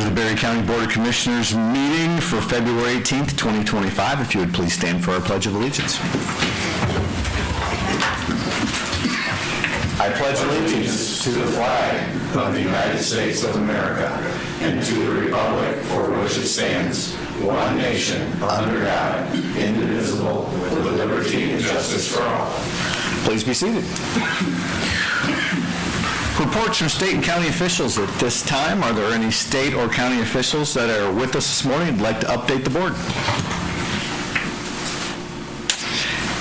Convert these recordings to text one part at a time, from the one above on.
to the Berry County Board of Commissioners meeting for February 18th, 2025. If you would please stand for our Pledge of Allegiance. I pledge allegiance to the flag of the United States of America and to the republic for which it stands, one nation, under God, indivisible, with liberty and justice for all. Please be seated. Reports from state and county officials at this time. Are there any state or county officials that are with us this morning and would like to update the board?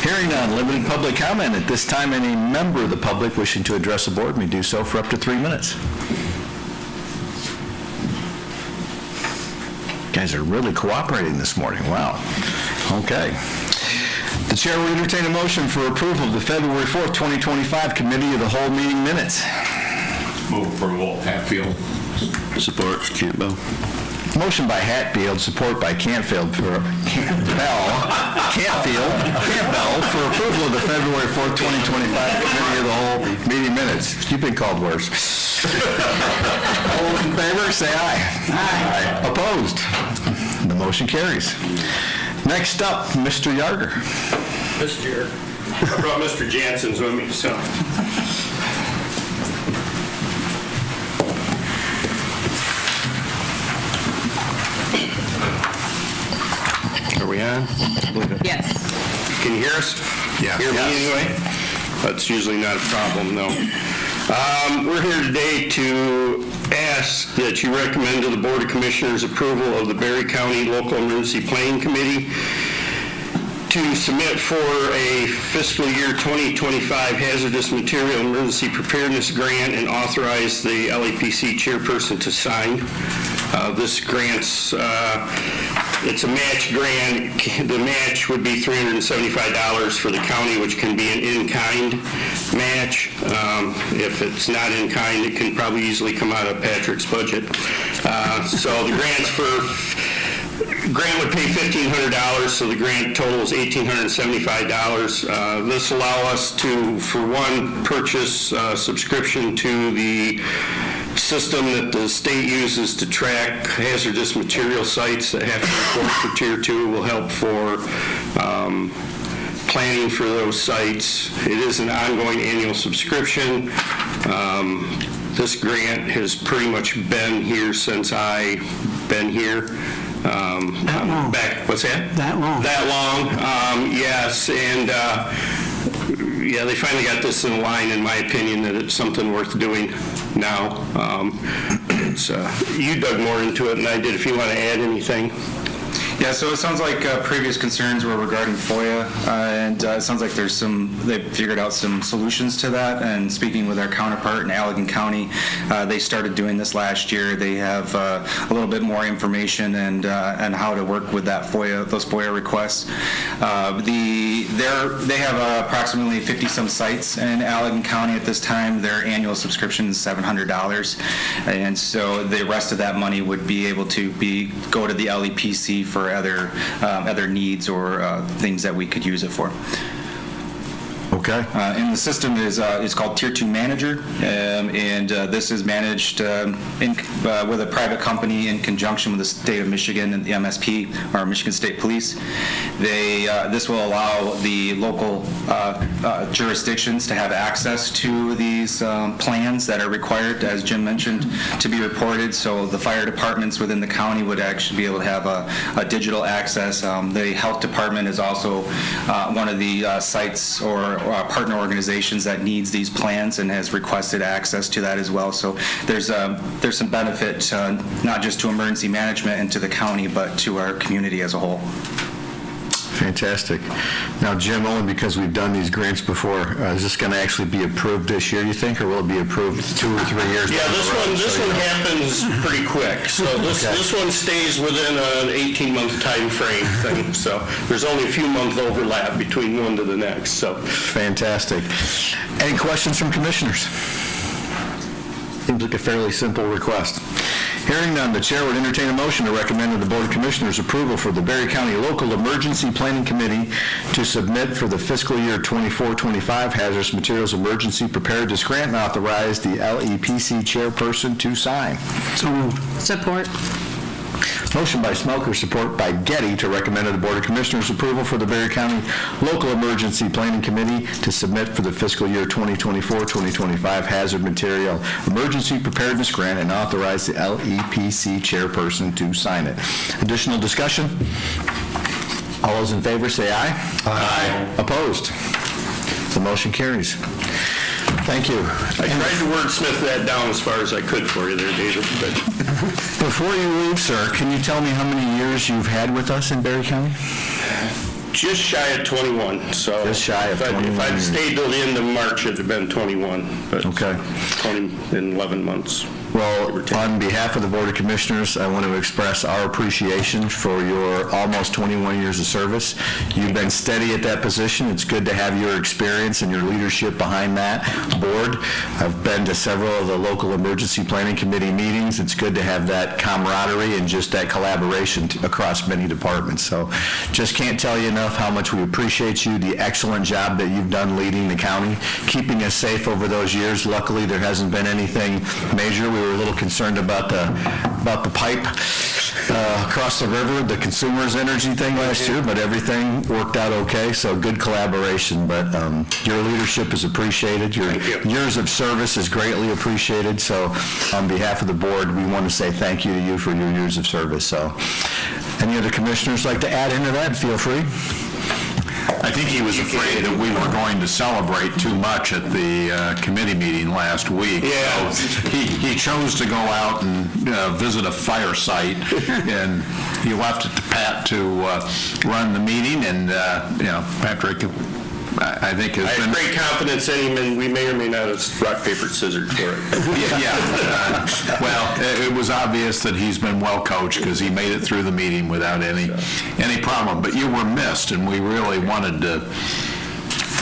Hearing none, limited public comment. At this time, any member of the public wishing to address the board may do so for up to 3 minutes. You guys are really cooperating this morning. Wow. Okay. The chair will entertain a motion for approval of the February 4th, 2025 Committee of the Whole meeting minutes. Move approval. Hatfield. Support. Campbell. Motion by Hatfield, support by Campbell for approval of the February 4th, 2025 Committee of the Whole meeting minutes. You've been called worse. All those in favor, say aye. Aye. Opposed? The motion carries. Next up, Mr. Yarger. Mr. Yarger. I brought Mr. Jansen's with me, so. Are we on? Yes. Can you hear us? Yeah. Hear me anyway? That's usually not a problem, no. We're here today to ask that you recommend to the Board of Commissioners approval of the Berry County Local Emergency Planning Committee to submit for a fiscal year 2025 hazardous material emergency preparedness grant and authorize the LEPC chairperson to sign. This grant's, it's a match grant. The match would be $375 for the county, which can be an in-kind match. If it's not in-kind, it can probably easily come out of Patrick's budget. So the grant would pay $1,500, so the grant total is $1,875. This allow us to, for one, purchase a subscription to the system that the state uses to track hazardous material sites that have to report for Tier 2. Will help for planning for those sites. It is an ongoing annual subscription. This grant has pretty much been here since I've been here. That long? What's that? That long? That long, yes. And yeah, they finally got this in line, in my opinion, that it's something worth doing now. You dug more into it than I did. If you want to add anything. Yeah, so it sounds like previous concerns were regarding FOIA, and it sounds like they've figured out some solutions to that, and speaking with our counterpart in Allegan County, they started doing this last year. They have a little bit more information and how to work with that those FOIA requests. They have approximately 50-some sites in Allegan County at this time. Their annual subscription is $700, and so the rest of that money would be able to go to the LEPC for other needs or things that we could use it for. Okay. And the system is called Tier 2 Manager, and this is managed with a private company in conjunction with the state of Michigan and the MSP, or Michigan State Police. This will allow the local jurisdictions to have access to these plans that are required, as Jim mentioned, to be reported. So the fire departments within the county would actually be able to have a digital access. The health department is also one of the sites or partner organizations that needs these plans and has requested access to that as well. So there's some benefit not just to emergency management and to the county, but to our community as a whole. Fantastic. Now, Jim, only because we've done these grants before, is this going to actually be approved this year, you think, or will it be approved 2 or 3 years? Yeah, this one happens pretty quick. So this one stays within an 18-month time frame thing. So there's only a few month overlap between one to the next. So fantastic. Any questions from commissioners? Seems like a fairly simple request. Hearing none, the chair would entertain a motion to recommend to the Board of Commissioners approval for the Berry County Local Emergency Planning Committee to submit for the fiscal year 24-25 hazardous materials emergency preparedness grant and authorize the LEPC chairperson to sign. So moved. Support. Motion by Smelker, support by Getty, to recommend to the Board of Commissioners approval for the Berry County Local Emergency Planning Committee to submit for the fiscal year 2024-2025 hazard material emergency preparedness grant and authorize the LEPC chairperson to sign it. Additional discussion? All those in favor say aye. Aye. Opposed? The motion carries. Thank you. I tried to wordsmith that down as far as I could for you there, David, but Before you leave, sir, can you tell me how many years you've had with us in Berry County? just shy of 21, so. Just shy of if 21 If I'd years. stayed till the end of March, it'd have been 21, but. Okay. 20 in 11 months. Well, on behalf of the Board of Commissioners, I want to express our appreciation for your almost 21 years of service. You've been steady at that position. It's good to have your experience and your leadership behind that board. I've been to several of the local emergency planning committee meetings. It's good to have that camaraderie and just that collaboration across many departments. So just can't tell you enough how much we appreciate you, the excellent job that you've done leading the county, keeping us safe over those years. Luckily, there hasn't been anything major. We were a little concerned about the pipe across the river, the Consumers Energy thing last year, but everything worked out okay, so good collaboration. But your leadership is appreciated. Your years of service is greatly appreciated. So on behalf of the board, we want to say thank you to you for your years of service. So any other commissioners like to add into that, feel free. I think he was afraid that we were going to celebrate too much at the committee meeting last week. Yeah. So he chose to go out and visit a fire site, and he left it to Pat to run the meeting, and, Patrick, I think has I been... have great confidence in him, and we may or may not have rock, paper, scissors for it. Well, it was obvious that he's been well coached because he made it through the meeting without any problem. But you were missed, and we really wanted to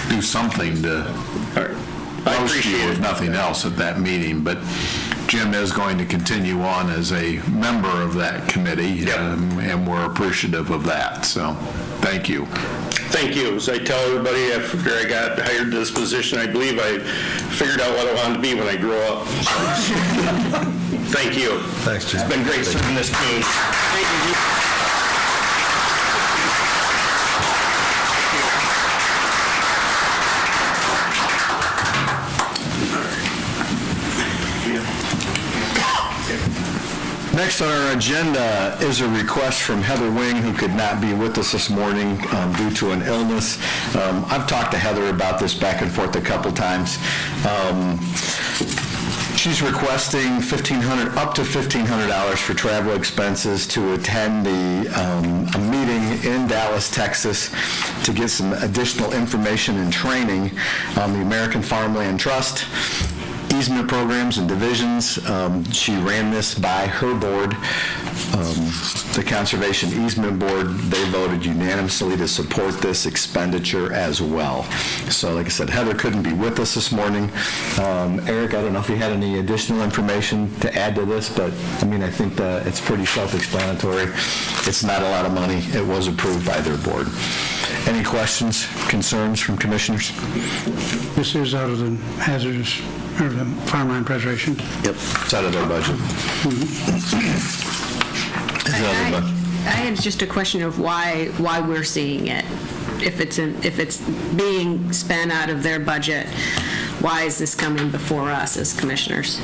do something to All right. I roast you, appreciate if it. nothing else, at that meeting. But Jim is going to continue on as a member of that committee, and we're appreciative of that. So, thank you. Thank you. As I tell everybody, after I got hired to this position, I believe I figured out what I wanted to be when I grow up. Thank you. Thanks, Jim. It's been great serving this community. Thank you. Next on our agenda is a request from Heather Wing, who could not be with us this morning due to an illness. I've talked to Heather about this back and forth a couple times. She's requesting up to $1,500 for travel expenses to attend a meeting in Dallas, Texas, to get some additional information and training on the American Farmland Trust, easement programs and divisions. She ran this by her board, the Conservation Easement Board. They voted unanimously to support this expenditure as well. So like I said, Heather couldn't be with us this morning. Eric, I don't know if you had any additional information to add to this, but I mean, I think that it's pretty self-explanatory. It's not a lot of money. It was approved by their board. Any questions, concerns from commissioners? This is out of the hazardous, or the farmland preservation. Yep. It's out of their budget. I had just a question of why we're seeing it. If it's being spent out of their budget, why is this coming before us as commissioners?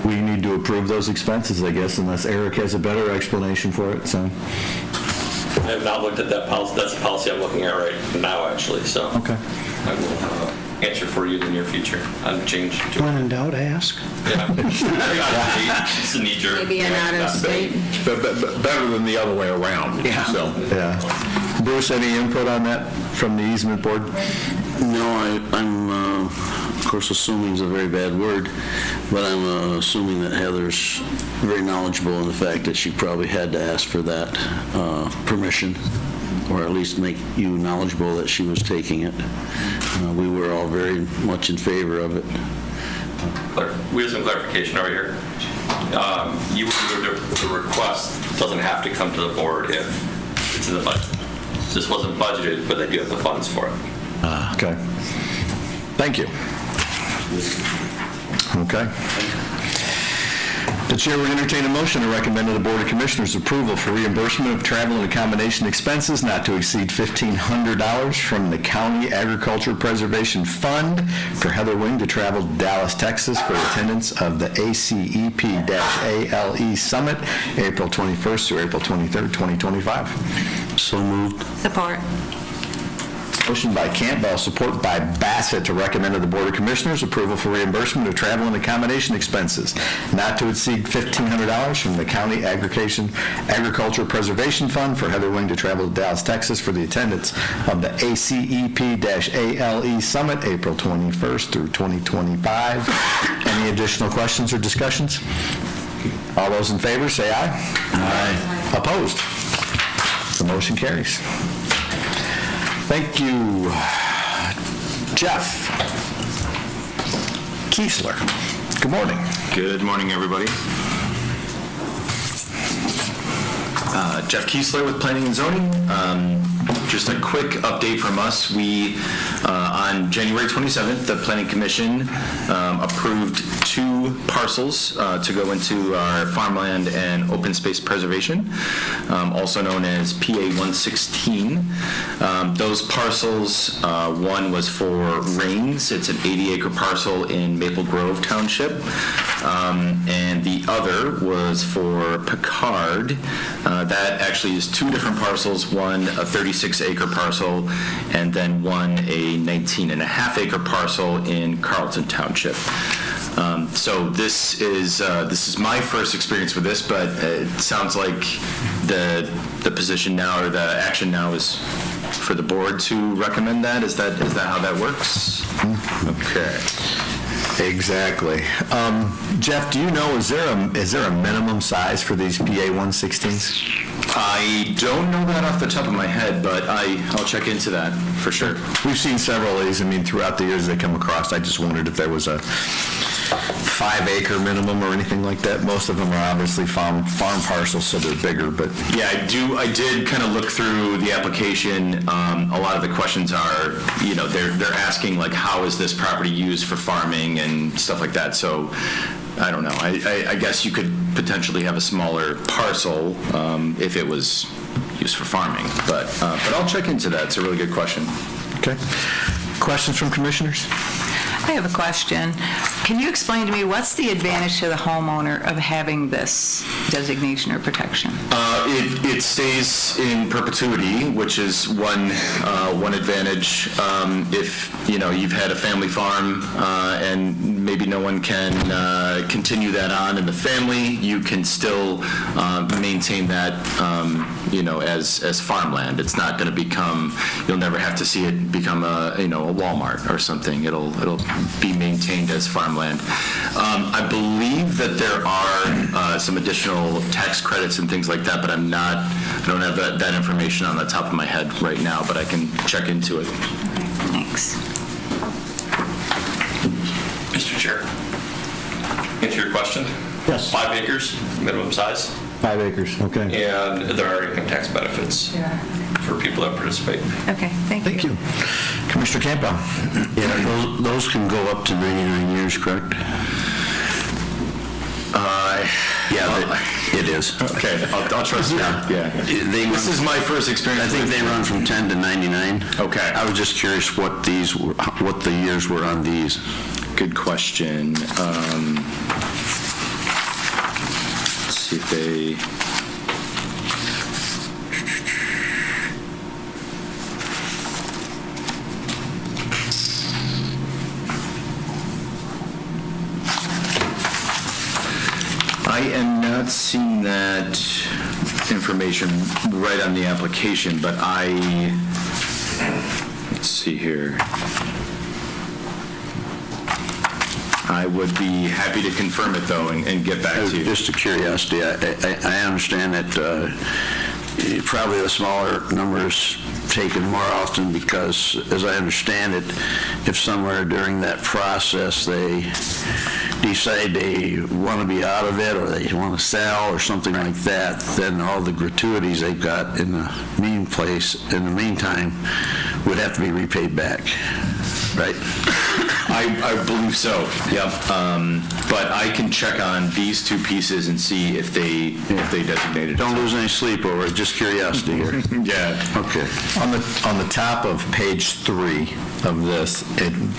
We need to approve those expenses, I guess, unless Eric has a better explanation for it, so. I have not looked at that policy. That's the policy I'm looking at right now, actually, so. Okay. I will answer for you in the near future on change. When in doubt, ask. Yeah. It's a knee jerk. Maybe an out-of-state? But better than the other way around. Yeah. So. Yeah. Bruce, any input on that from the easement board? No, I'm, of course, assuming is a very bad word, but I'm assuming that Heather's very knowledgeable in the fact that she probably had to ask for that permission, or at least make you knowledgeable that she was taking it. We were all very much in favor of it. We have some clarification over here. The request doesn't have to come to the board if it's in the budget. This wasn't budgeted, but they do have the funds for it. Okay. Thank you. Okay. The chair will entertain a motion to recommend to the Board of Commissioners approval for reimbursement of travel and accommodation expenses not to exceed $1,500 from the County Agriculture Preservation Fund for Heather Wing to travel to Dallas, Texas for attendance of the ACEP-ALE Summit, April 21st through April 23rd, 2025. So moved. Support. Motion by Campbell, support by Bassett to recommend to the Board of Commissioners approval for reimbursement of travel and accommodation expenses not to exceed $1,500 from the County Agriculture Preservation Fund for Heather Wing to travel to Dallas, Texas for the attendance of the ACEP-ALE Summit, April 21st through 2025. Any additional questions or discussions? All those in favor, say aye. Aye. Opposed? The motion carries. Thank you. Jeff Kiesler. Good morning. Good morning, everybody. Jeff Kiesler with Planning and Zoning. Just a quick update from us. We, on January 27th, the Planning Commission approved 2 parcels to go into our farmland and open space preservation, also known as PA 116. Those parcels, one was for Rains. It's an 80-acre parcel in Maple Grove Township, and the other was for Picard. That actually is 2 different parcels, one a 36-acre parcel, and then one a 19.5-acre parcel in Carlton Township. So this is my first experience with this, but it sounds like the position now, or the action now, is for the board to recommend that. Is that how that works? Okay. Exactly. Jeff, do you know, is there a minimum size for these PA 116s? I don't know that off the top of my head, but I'll check into that for sure. We've seen several of these, throughout the years they come across. I just wondered if there was a 5-acre minimum or anything like that. Most of them are obviously farm parcels, so they're bigger, but... Yeah, I did kind of look through the application. A lot of the questions are, they're asking, like, how is this property used for farming and stuff like that. So I don't know. I guess you could potentially have a smaller parcel if it was used for farming, but I'll check into that. It's a really good question. Okay. Questions from commissioners? I have a question. Can you explain to me what's the advantage to the homeowner of having this designation or protection? It stays in perpetuity, which is one advantage. If you've had a family farm and maybe no one can continue that on in the family, you can still maintain that as farmland. It's not going to become. You'll never have to see it become a Walmart or something. It'll be maintained as farmland. I believe that there are some additional tax credits and things like that, but I don't have that information on the top of my head right now, but I can check into it. Thanks. Mr. Chair, answer your question? Yes. 5 acres, minimum size, 5 acres, okay. and there are income tax benefits for people that participate. Okay, thank you. Thank you. Commissioner Campbell. Yeah, those can go up to 99 years, correct? Yeah, it is. Okay, I'll trust you. Yeah. This is my first experience. I think they run from 10 to 99. Okay. I was just curious what the years were on these. Good question. Let's see if they... I am not seeing that information right on the application, but let's see here. I would be happy to confirm it, though, and get back to you. Just a curiosity, I understand that probably the smaller numbers taken more often because, as I understand it, if somewhere during that process they decide they want to be out of it or they want to sell or something like that, then all the gratuities they've got in the meantime would have to be repaid back, right? I believe so, yep. But I can check on these two pieces and see if they designated it. Don't lose any sleep over it, just curiosity here. Yeah. Okay. On the top of page 3 of this,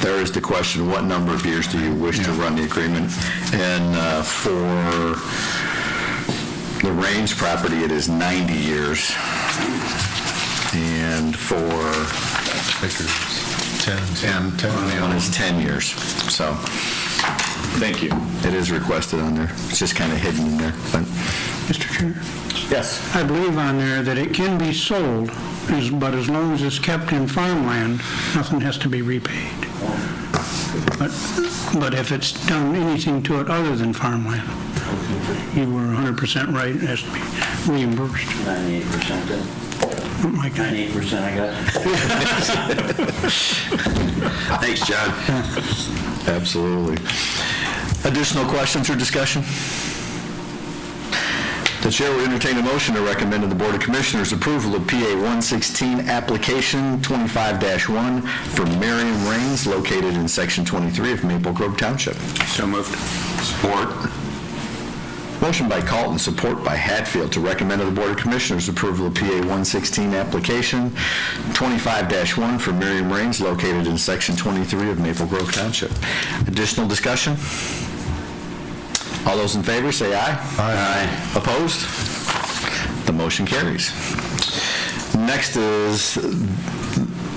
there is the question, what number of years do you wish to run the agreement? And for the Raines property, it is 90 years. And for 10 is 10 years. So, thank you. It is requested on there. It's just kind of hidden in there. But Mr. Chair, yes. I believe on there that it can be sold, but as long as it's kept in farmland, nothing has to be repaid. But if it's done anything to it other than farmland, you were 100% right, it has to be reimbursed. 98% then? Something like that. 98% I got. Thanks, John. Absolutely. Additional questions or discussion? The chair would entertain a motion to recommend to the Board of Commissioners approval of PA 116 application 25-1 for Miriam Raines located in Section 23 of Maple Grove Township. So moved. Support. Motion by Colton, support by Hatfield to recommend to the Board of Commissioners approval of PA 116 application 25-1 for Miriam Raines located in Section 23 of Maple Grove Township. Additional discussion? All those in favor say aye. Aye. Opposed? The motion carries. Next is,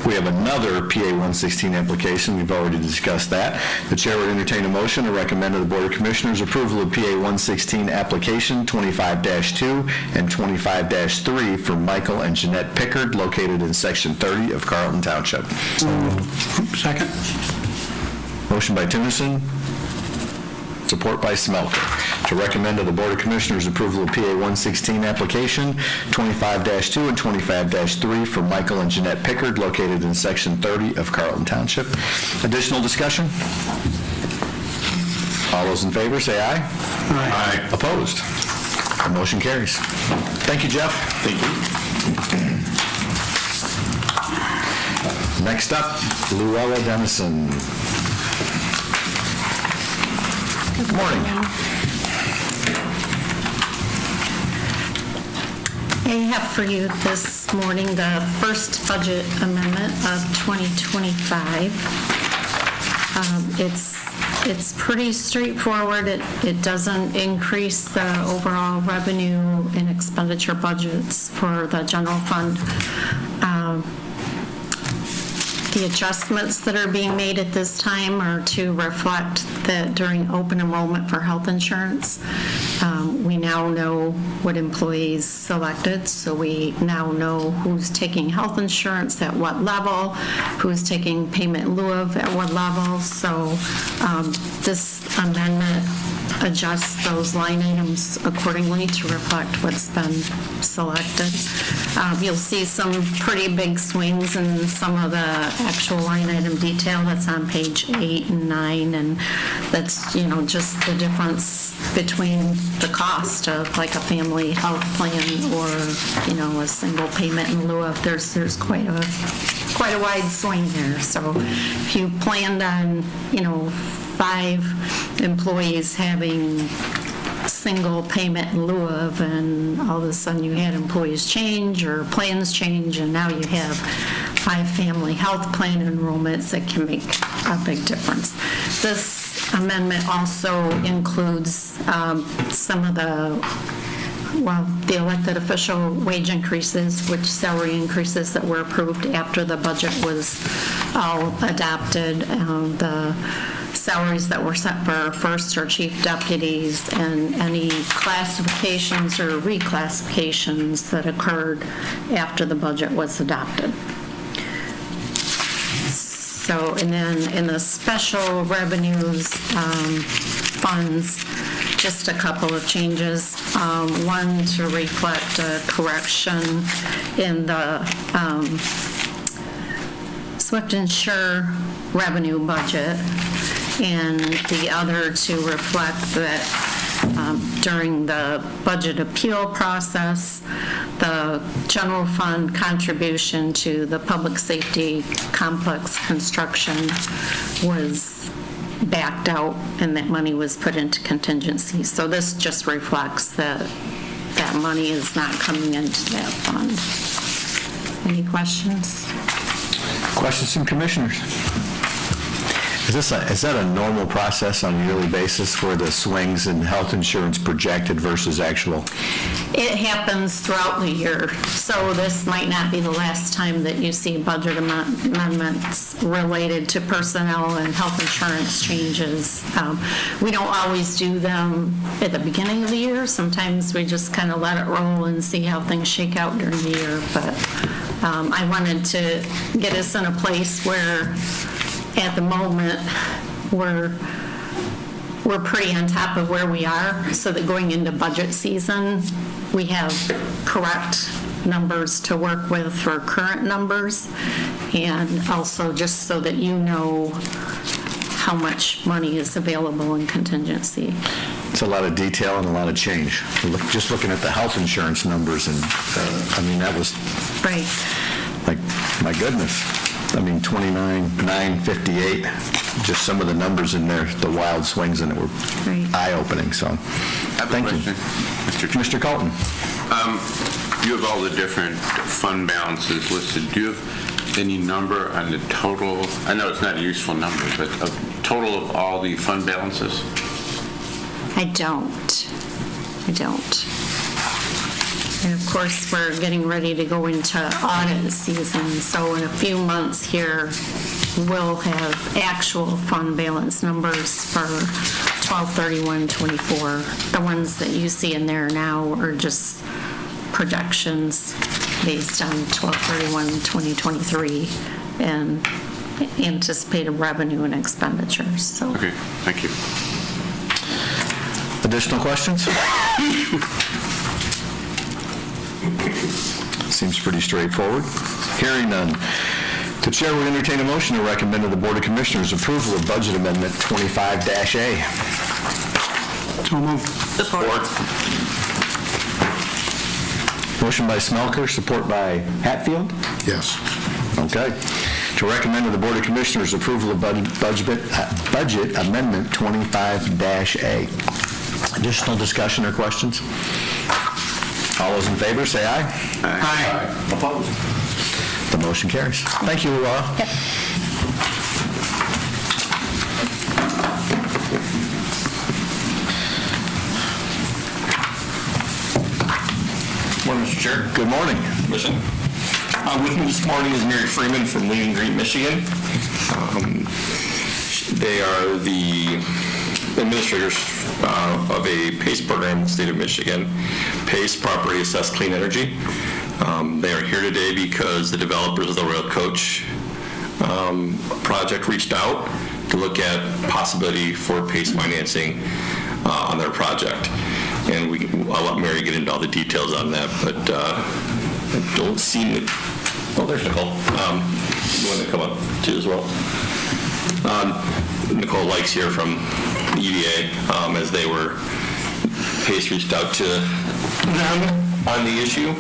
we have another PA 116 application. We've already discussed that. The chair would entertain a motion to recommend to the Board of Commissioners approval of PA 116 application 25-2 and 25-3 for Michael and Jeanette Pickard located in Section 30 of Carlton Township. Second. Motion by Tennyson, support by Smelter, to recommend to the Board of Commissioners approval of PA 116 application 25-2 and 25-3 for Michael and Jeanette Pickard located in Section 30 of Carlton Township. Additional discussion? All those in favor say aye. Aye. Opposed? The motion carries. Thank you, Jeff. Thank you. Next up, Luella Dennison. Good morning. I have for you this morning the first budget amendment of 2025. It's pretty straightforward. It doesn't increase the overall revenue and expenditure budgets for the general fund. The adjustments that are being made at this time are to reflect that during open enrollment for health insurance, we now know what employees selected, so we now know who's taking health insurance at what level, who's taking payment in lieu of at what level. So this amendment adjusts those line items accordingly to reflect what's been selected. You'll see some pretty big swings in some of the actual line item detail that's on page 8 and 9, and that's, just the difference between the cost of like a family health plan or, a single payment in lieu of. There's quite a wide swing there. So if you planned on, 5 employees having single payment in lieu of, and all of a sudden you had employees change or plans change, and now you have 5 family health plan enrollments, that can make a big difference. This amendment also includes some of the elected official wage increases, which salary increases that were approved after the budget was all adopted. The salaries that were set for first or chief deputies, and any classifications or reclassifications that occurred after the budget was adopted. So, and then in the special revenues funds, just a couple of changes. One to reflect a correction in the Swift Insure revenue budget, and the other to reflect that during the budget appeal process, the general fund contribution to the public safety complex construction was backed out, and that money was put into contingency. So this just reflects that that money is not coming into that fund. Any questions? Questions from commissioners? Is that a normal process on a yearly basis where the swings in health insurance projected versus actual? It happens throughout the year, so this might not be the last time that you see budget amendments related to personnel and health insurance changes. We don't always do them at the beginning of the year. Sometimes we just kind of let it roll and see how things shake out during the year, but I wanted to get us in a place where at the moment we're pretty on top of where we are, so that going into budget season, we have correct numbers to work with for current numbers, and also just so that you know how much money is available in contingency. It's a lot of detail and a lot of change. Just looking at the health insurance numbers, and I mean, that was Right. like, my goodness. I mean, 29,958, just some of the numbers in there, the wild swings in it were Right. eye-opening, so, thank you. Mr. Colton. You have all the different fund balances listed. Do you have any number on the total? I know it's not a useful number, but a total of all the fund balances? I don't. And of course, we're getting ready to go into audit season, so in a few months here, we'll have actual fund balance numbers for 12/31/24. The ones that you see in there now are just projections based on 12/31/2023 and anticipated revenue and expenditures, so. Okay, thank you. Additional questions? Seems pretty straightforward. Hearing none. The chair will entertain a motion to recommend to the Board of Commissioners approval of Budget Amendment 25-A. So moved. Support. Motion by Smelker, support by Hatfield? Yes. Okay. To recommend to the Board of Commissioners approval of Budget Amendment 25-A. Additional discussion or questions? All those in favor, say aye. Aye. Opposed? The motion carries. Thank you, Laura. Yep. Morning, Mr. Chair. Good morning. Commission. With me this morning is Mary Freeman from Lean and Green, Michigan. They are the administrators of a PACE program in the state of Michigan, PACE, Property Assessed Clean Energy. They are here today because the developers of the Rail Coach project reached out to look at possibility for PACE financing on their project. And I'll let Mary get into all the details on that, but I don't see, there's Nicole. You want to come up too as well? Nicole Likes here from the EDA, as they were, PACE reached out to them on the issue,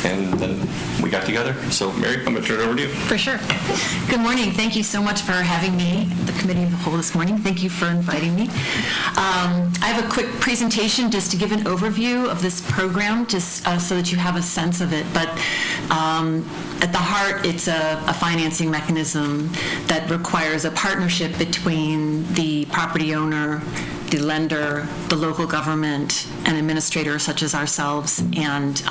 and then we got together. So Mary, I'm going to turn it over to you. For sure. Good morning. Thank you so much for having me at the Committee of the Whole this morning. Thank you for inviting me. I have a quick presentation just to give an overview of this program, just so that you have a sense of it. But at the heart, it's a financing mechanism that requires a partnership between the property owner, the lender, the local government, and administrators such as ourselves, and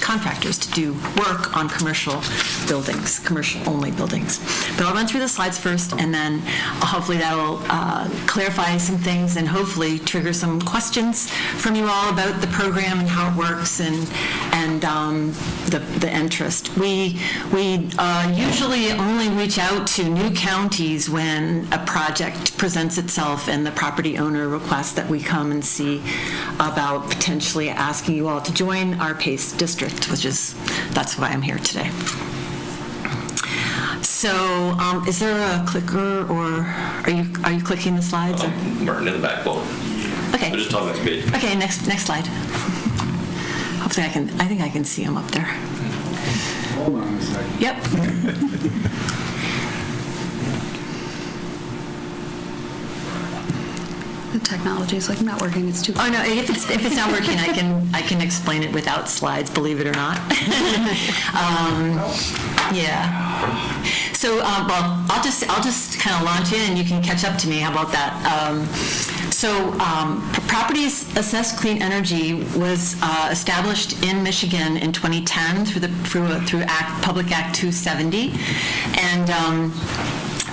contractors to do work on commercial buildings, commercial-only buildings. But I'll run through the slides first, and then hopefully that'll clarify some things and hopefully trigger some questions from you all about the program and how it works and and the interest. We usually only reach out to new counties when a project presents itself and the property owner requests that we come and see about potentially asking you all to join our PACE district, that's why I'm here today. So, is there a clicker, or are you clicking the slides? Or? Martin in the back wall. Okay. So just talk next page. Okay, next slide. Hopefully I think I can see them up there. Hold on a second. Yep. The technology is like not working, it's too... Oh, no, if it's not working, I can explain it without slides, believe it or not. Yeah. So, well, I'll just kind of launch in and you can catch up to me. How about that? Property Assessed Clean Energy was established in Michigan in 2010 through Public Act 270, and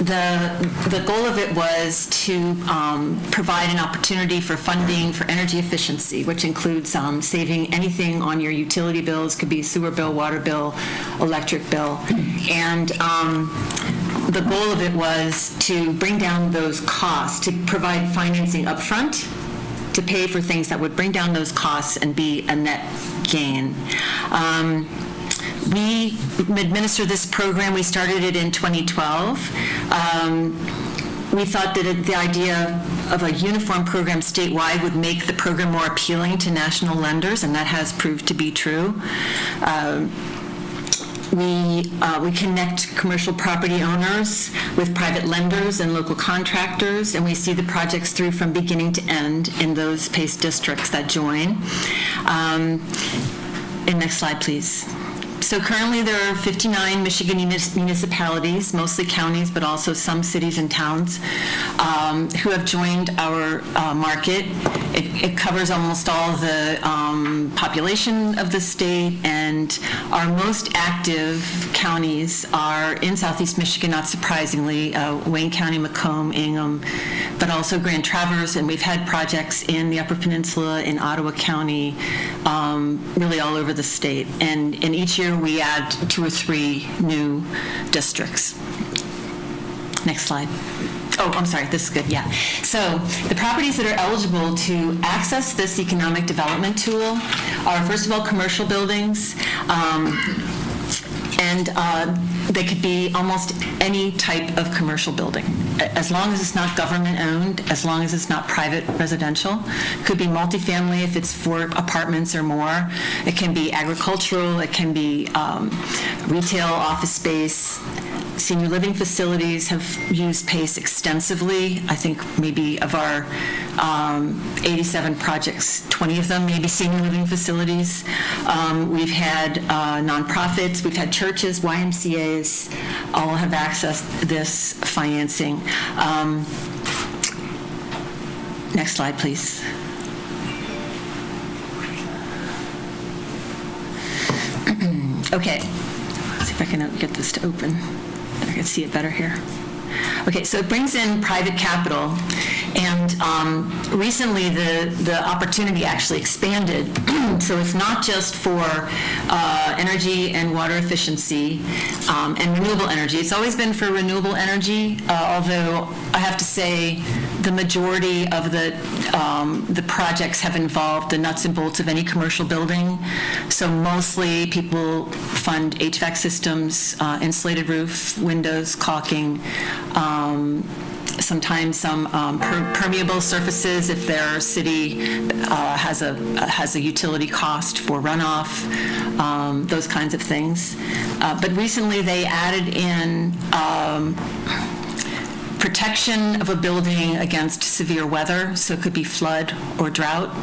the goal of it was to provide an opportunity for funding for energy efficiency, which includes saving anything on your utility bills, could be sewer bill, water bill, electric bill. And the goal of it was to bring down those costs, to provide financing upfront to pay for things that would bring down those costs and be a net gain. We administer this program. We started it in 2012. We thought that the idea of a uniform program statewide would make the program more appealing to national lenders, and that has proved to be true. We connect commercial property owners with private lenders and local contractors, and we see the projects through from beginning to end in those PACE districts that join. And next slide, please. So currently there are 59 Michigan municipalities, mostly counties, but also some cities and towns, who have joined our market. It covers almost all the population of the state, and our most active counties are in Southeast Michigan, not surprisingly, Wayne County, Macomb, Ingham, but also Grand Traverse, and we've had projects in the Upper Peninsula, in Ottawa County, really all over the state. And each year we add 2 or 3 new districts. Next slide. Oh, I'm sorry, this is good, yeah. So the properties that are eligible to access this economic development tool are, first of all, commercial buildings, and they could be almost any type of commercial building, as long as it's not government-owned, as long as it's not private residential. Could be multifamily if it's 4 apartments or more. It can be agricultural. It can be retail, office space. Senior living facilities have used PACE extensively. I think maybe of our 87 projects, 20 of them may be senior living facilities. We've had nonprofits, we've had churches, YMCAs, all have accessed this financing. Next slide, please. Okay, let's see if I can get this to open. I can see it better here. Okay, so it brings in private capital, and recently the opportunity actually expanded. So it's not just for energy and water efficiency and renewable energy. It's always been for renewable energy, although I have to say the majority of the projects have involved the nuts and bolts of any commercial building. So mostly people fund HVAC systems, insulated roof, windows, caulking, sometimes some permeable surfaces if their city has a utility cost for runoff, those kinds of things. But recently they added in protection of a building against severe weather, so it could be flood or drought,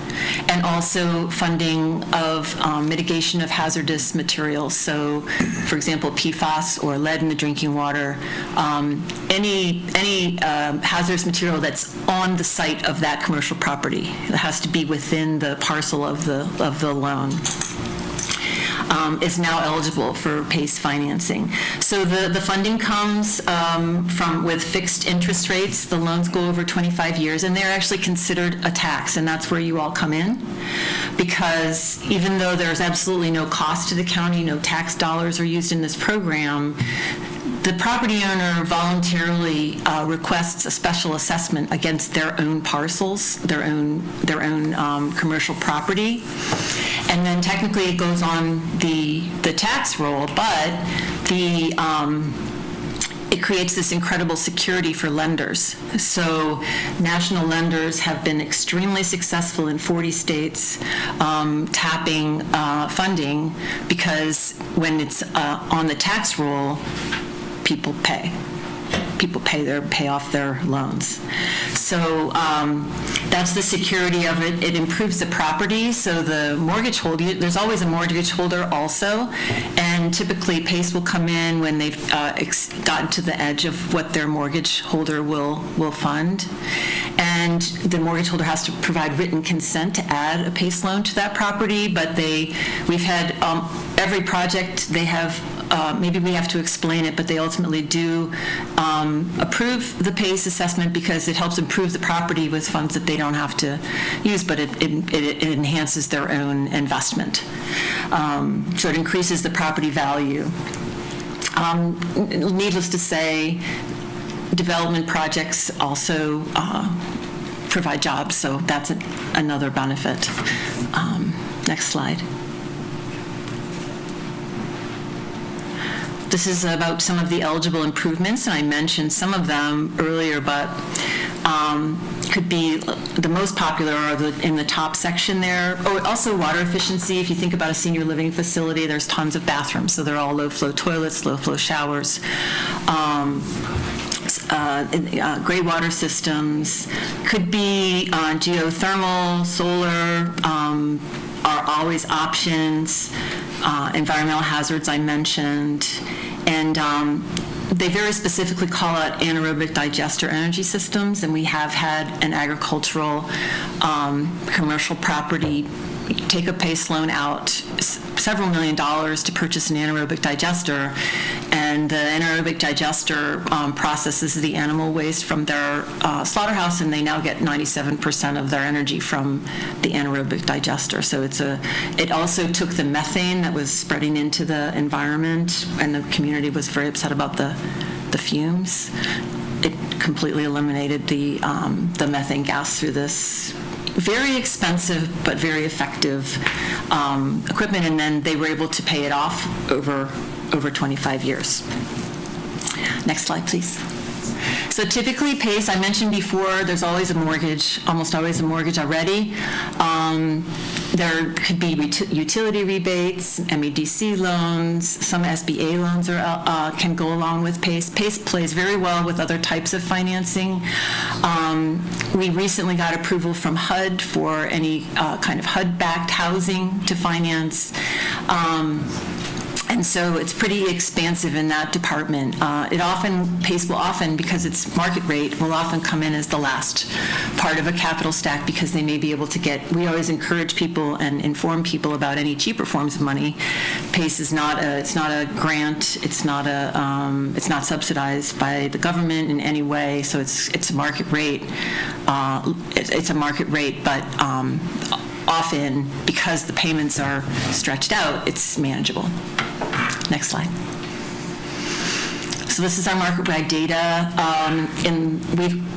and also funding of mitigation of hazardous materials. So, for example, PFAS or lead in the drinking water, any hazardous material that's on the site of that commercial property. It has to be within the parcel of the loan. Is now eligible for PACE financing. So the funding comes with fixed interest rates. The loans go over 25 years, and they're actually considered a tax, and that's where you all come in. because even though there's absolutely no cost to the county, no tax dollars are used in this program, the property owner voluntarily requests a special assessment against their own parcels, their own commercial property, and then technically it goes on the tax roll, but it creates this incredible security for lenders. So national lenders have been extremely successful in 40 states tapping funding, because when it's on the tax roll, people pay. People pay off their loans. So that's the security of it. It improves the property. So the mortgage holder, there's always a mortgage holder also, and typically PACE will come in when they've gotten to the edge of what their mortgage holder will fund. And the mortgage holder has to provide written consent to add a PACE loan to that property, but we've had every project they have, maybe we have to explain it, but they ultimately do approve the PACE assessment because it helps improve the property with funds that they don't have to use, but it enhances their own investment. So it increases the property value. Needless to say, development projects also provide jobs, so that's another benefit. Next slide. This is about some of the eligible improvements, and I mentioned some of them earlier, but could be the most popular are in the top section there. Oh, also water efficiency. If you think about a senior living facility, there's tons of bathrooms, so they're all low-flow toilets, low-flow showers. Gray water systems. Could be geothermal, solar, are always options. Environmental hazards I mentioned, and they very specifically call out anaerobic digester energy systems, and we have had an agricultural commercial property take a PACE loan out several $1 million to purchase an anaerobic digester, and the anaerobic digester processes the animal waste from their slaughterhouse, and they now get 97% of their energy from the anaerobic digester. So it also took the methane that was spreading into the environment, and the community was very upset about the fumes. It completely eliminated the methane gas through this very expensive but very effective equipment, and then they were able to pay it off over 25 years. Next slide, please. So typically PACE, I mentioned before, there's always a mortgage, almost always a mortgage already. There could be utility rebates, MEDC loans, some SBA loans can go along with PACE. PACE plays very well with other types of financing. We recently got approval from HUD for any kind of HUD-backed housing to finance. And so it's pretty expansive in that department. PACE will often, because it's market rate, will often come in as the last part of a capital stack, because they may be able to we always encourage people and inform people about any cheaper forms of money. PACE is it's not a grant, it's not subsidized by the government in any way, so it's a market rate. It's a market rate, but often, because the payments are stretched out, it's manageable. Next slide. So this is our market rate data.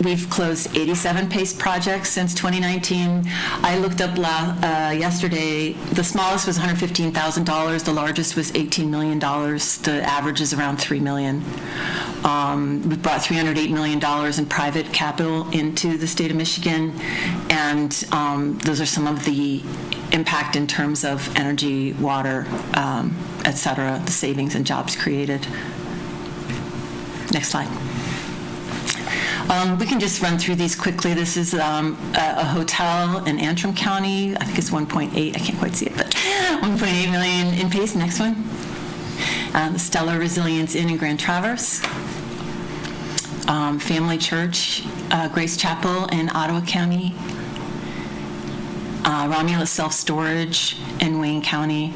We've closed 87 PACE projects since 2019. I looked up yesterday. The smallest was $115,000. The largest was $18 million. The average is around $3 million. We've brought $308 million in private capital into the state of Michigan, and those are some of the impact in terms of energy, water, et cetera, the savings and jobs created. Next slide. We can just run through these quickly. This is a hotel in Antrim County. I think it's 1.8. I can't quite see it, but 1.8 million in PACE. Next one. The Stellar Resilience Inn in Grand Traverse. Family Church, Grace Chapel in Ottawa County. Romulus Self-Storage in Wayne County.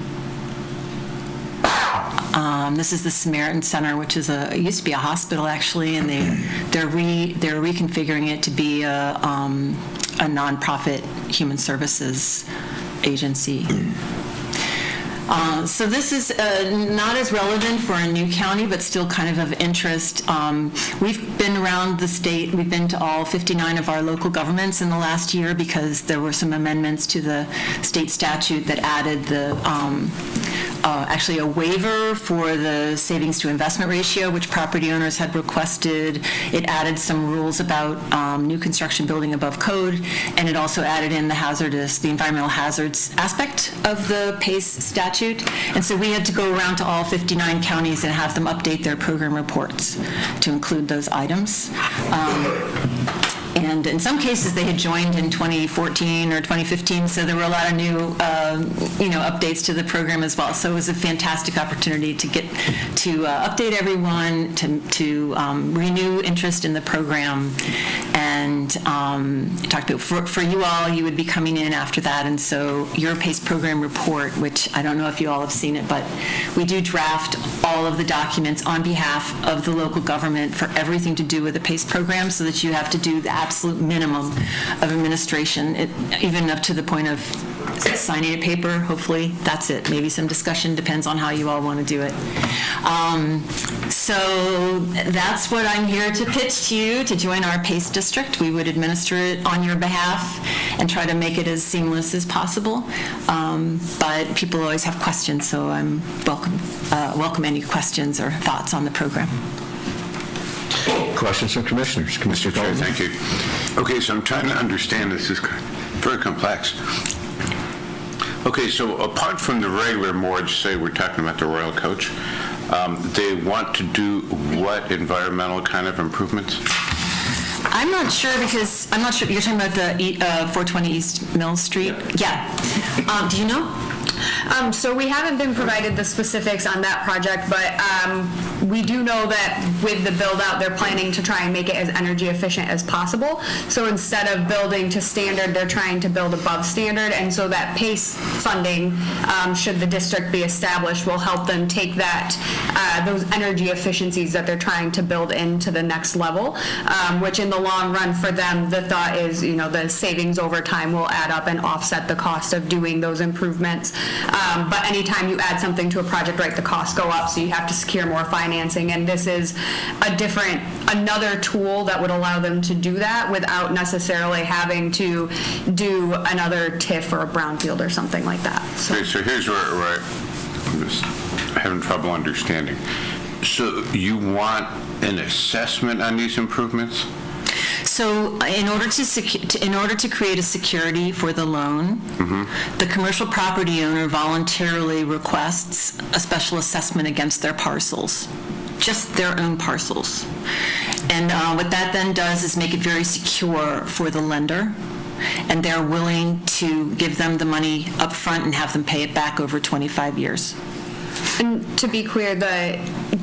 This is the Samaritan Center, which is it used to be a hospital actually, and they're reconfiguring it to be a nonprofit human services agency. So this is not as relevant for a new county, but still kind of interest. We've been around the state. We've been to all 59 of our local governments in the last year because there were some amendments to the state statute that added the actually a waiver for the savings to investment ratio, which property owners had requested. It added some rules about new construction building above code, and it also added in the environmental hazards aspect of the PACE statute. And so we had to go around to all 59 counties and have them update their program reports to include those items. And in some cases, they had joined in 2014 or 2015, so there were a lot of new, updates to the program as well. So it was a fantastic opportunity to get to update everyone, to renew interest in the program, and talk to for you all. You would be coming in after that, and so your PACE program report, which I don't know if you all have seen it, but we do draft all of the documents on behalf of the local government for everything to do with the PACE program, so that you have to do the absolute minimum of administration, even up to the point of signing a paper. Hopefully that's it. Maybe some discussion, depends on how you all want to do it. So that's what I'm here to pitch to you, to join our PACE district. We would administer it on your behalf and try to make it as seamless as possible. But people always have questions, so I'm welcome any questions or thoughts on the program. Questions from commissioners? Commissioner Chair, Colton? thank you. Okay, so I'm trying to understand this. Is very complex. Okay, so apart from the regular mortgage, say we're talking about the Royal Coach, they want to do what environmental kind of improvements? I'm not sure, because I'm not sure. You're talking about the 420 East Mill Street? Yeah. Do you know? So we haven't been provided the specifics on that project, but we do know that with the build-out, they're planning to try and make it as energy efficient as possible. So instead of building to standard, they're trying to build above standard, and so that PACE funding, should the district be established, will help them take that, those energy efficiencies that they're trying to build into the next level, which in the long run for them, the thought is, the savings over time will add up and offset the cost of doing those improvements. But anytime you add something to a project, right, the costs go up, so you have to secure more financing, and this is another tool that would allow them to do that without necessarily having to do another TIF or a brownfield or something like that. Okay, so here's where I'm just having trouble understanding. So you want an assessment on these improvements? So in order to create a security for the loan, the commercial property owner voluntarily requests a special assessment against their parcels, just their own parcels. And what that then does is make it very secure for the lender, and they're willing to give them the money up front and have them pay it back over 25 years. And to be clear,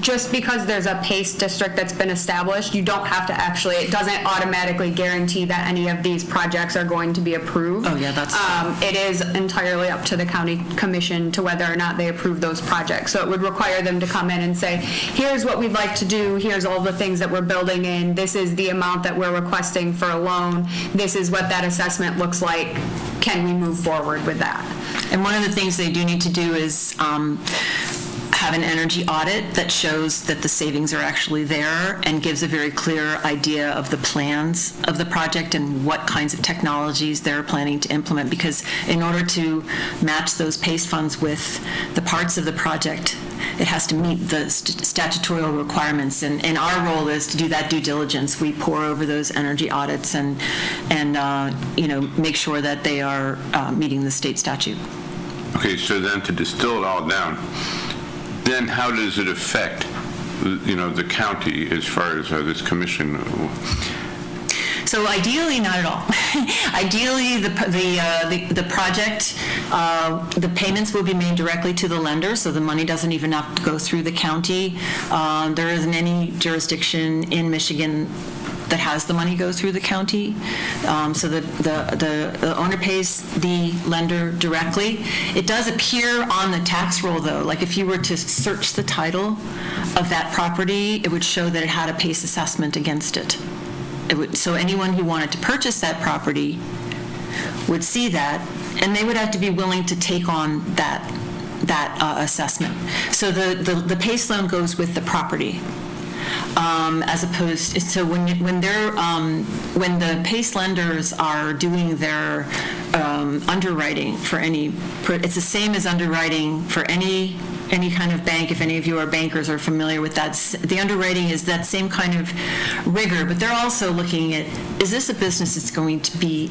just because there's a PACE district that's been established, you don't have to actually, it doesn't automatically guarantee that any of these projects are going to be approved. Oh, yeah, that's... It is entirely up to the county commission to whether or not they approve those projects. So it would require them to come in and say, here's what we'd like to do, here's all the things that we're building in, this is the amount that we're requesting for a loan, this is what that assessment looks like, can we move forward with that? And one of the things they do need to do is have an energy audit that shows that the savings are actually there and gives a very clear idea of the plans of the project and what kinds of technologies they're planning to implement, because in order to match those PACE funds with the parts of the project, it has to meet the statutory requirements, and our role is to do that due diligence. We pore over those energy audits and make sure that they are meeting the state statute. Okay, so then to distill it all down, then how does it affect, the county as far as this commission? So ideally, not at all. Ideally, the project, the payments will be made directly to the lender, so the money doesn't even have to go through the county. There isn't any jurisdiction in Michigan that has the money go through the county. So the owner pays the lender directly. It does appear on the tax roll, though. Like if you were to search the title of that property, it would show that it had a PACE assessment against it. So anyone who wanted to purchase that property would see that and they would have to be willing to take on that assessment. So the PACE loan goes with the property. As opposed, so when the PACE lenders are doing their underwriting for it's the same as underwriting for any kind of bank. If any of you are bankers or familiar with that, the underwriting is that same kind of rigor, but they're also looking at, is this a business that's going to be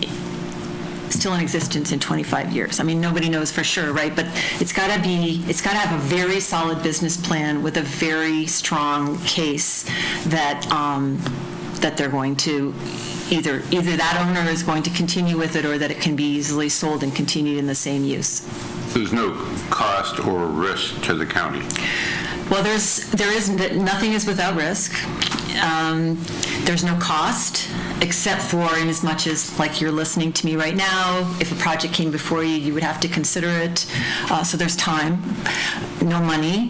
still in existence in 25 years? I mean, nobody knows for sure, right? But it's got to have a very solid business plan with a very strong case that that they're going to either that owner is going to continue with it, or that it can be easily sold and continued in the same use. There's no cost or risk to the county. Well, nothing is without risk. There's no cost, except for in as much as, like you're listening to me right now, if a project came before you, you would have to consider it. So there's time, no money.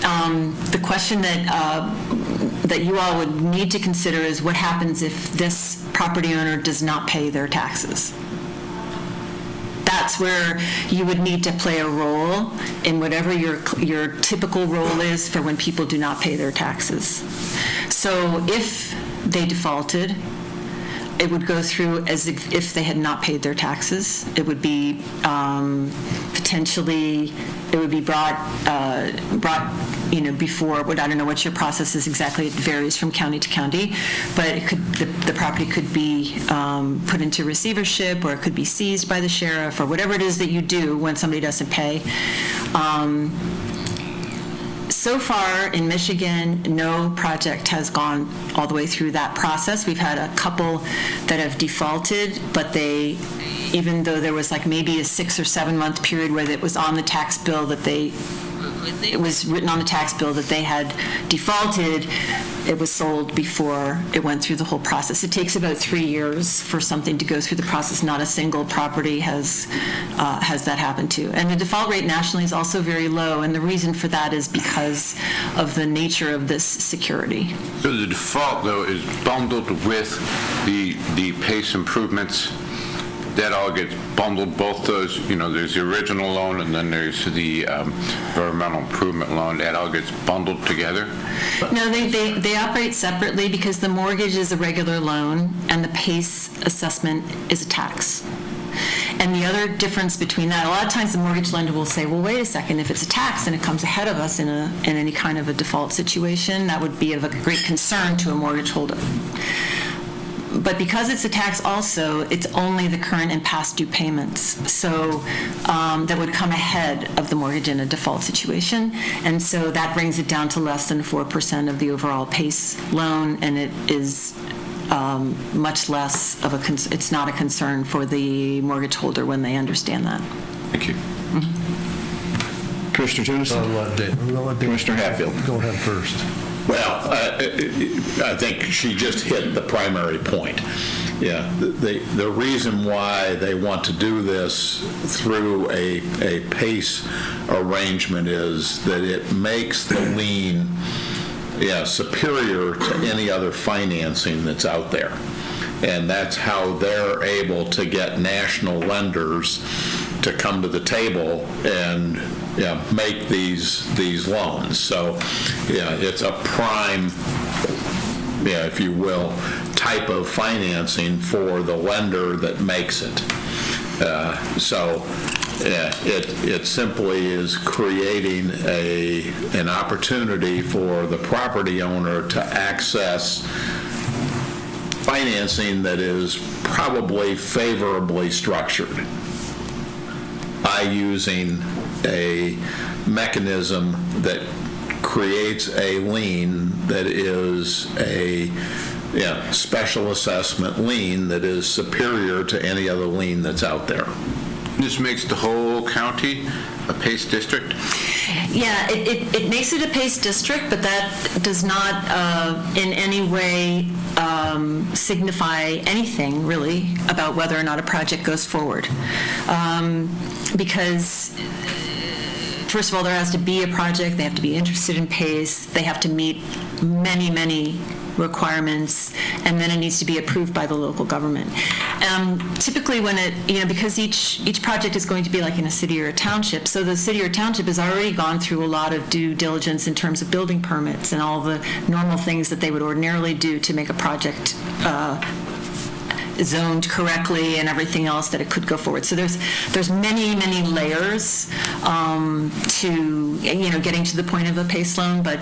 The question that you all would need to consider is what happens if this property owner does not pay their taxes. That's where you would need to play a role in whatever your typical role is for when people do not pay their taxes. So if they defaulted, it would go through as if they had not paid their taxes. It would be potentially, it would be brought before, I don't know what your process is exactly, it varies from county to county, but the property could be put into receivership, or it could be seized by the sheriff, or whatever it is that you do when somebody doesn't pay. So far in Michigan, no project has gone all the way through that process. We've had a couple that have defaulted, but even though there was like maybe a 6 or 7 month period where it was on the tax bill it was written on the tax bill that they had defaulted, it was sold before it went through the whole process. It takes about 3 years for something to go through the process. Not a single property has that happen to. And the default rate nationally is also very low, and the reason for that is because of the nature of this security. So the default, though, is bundled with the PACE improvements. That all gets bundled, both those, there's the original loan and then there's the environmental improvement loan. That all gets bundled together? No, they operate separately because the mortgage is a regular loan and the PACE assessment is a tax. And the other difference between that, a lot of times the mortgage lender will say, well, wait a second, if it's a tax and it comes ahead of us in any kind of a default situation, that would be of a great concern to a mortgage holder. But because it's a tax also, it's only the current and past due payments. So that would come ahead of the mortgage in a default situation. And so that brings it down to less than 4% of the overall PACE loan, and it is much less of it's not a concern for the mortgage holder when they understand that. Thank you. Mm-hmm. Commissioner Judison? Commissioner Hatfield. Go ahead first. Well, I think she just hit the primary point. Yeah, the reason why they want to do this through a PACE arrangement is that it makes the lien superior to any other financing that's out there. And that's how they're able to get national lenders to come to the table and make these loans. So, it's a prime, if you will, type of financing for the lender that makes it. It simply is creating an opportunity for the property owner to access financing that is probably favorably structured by using a mechanism that creates a lien that is a special assessment lien that is superior to any other lien that's out there. This makes the whole county a PACE district? Yeah, it makes it a PACE district, but that does not in any way signify anything, really, about whether or not a project goes forward. Because first of all, there has to be a project, they have to be interested in PACE, they have to meet many, many requirements, and then it needs to be approved by the local government. Typically when because each project is going to be like in a city or a township, so the city or township has already gone through a lot of due diligence in terms of building permits and all the normal things that they would ordinarily do to make a project zoned correctly and everything else that it could go forward. So there's many layers to getting to the point of a PACE loan, but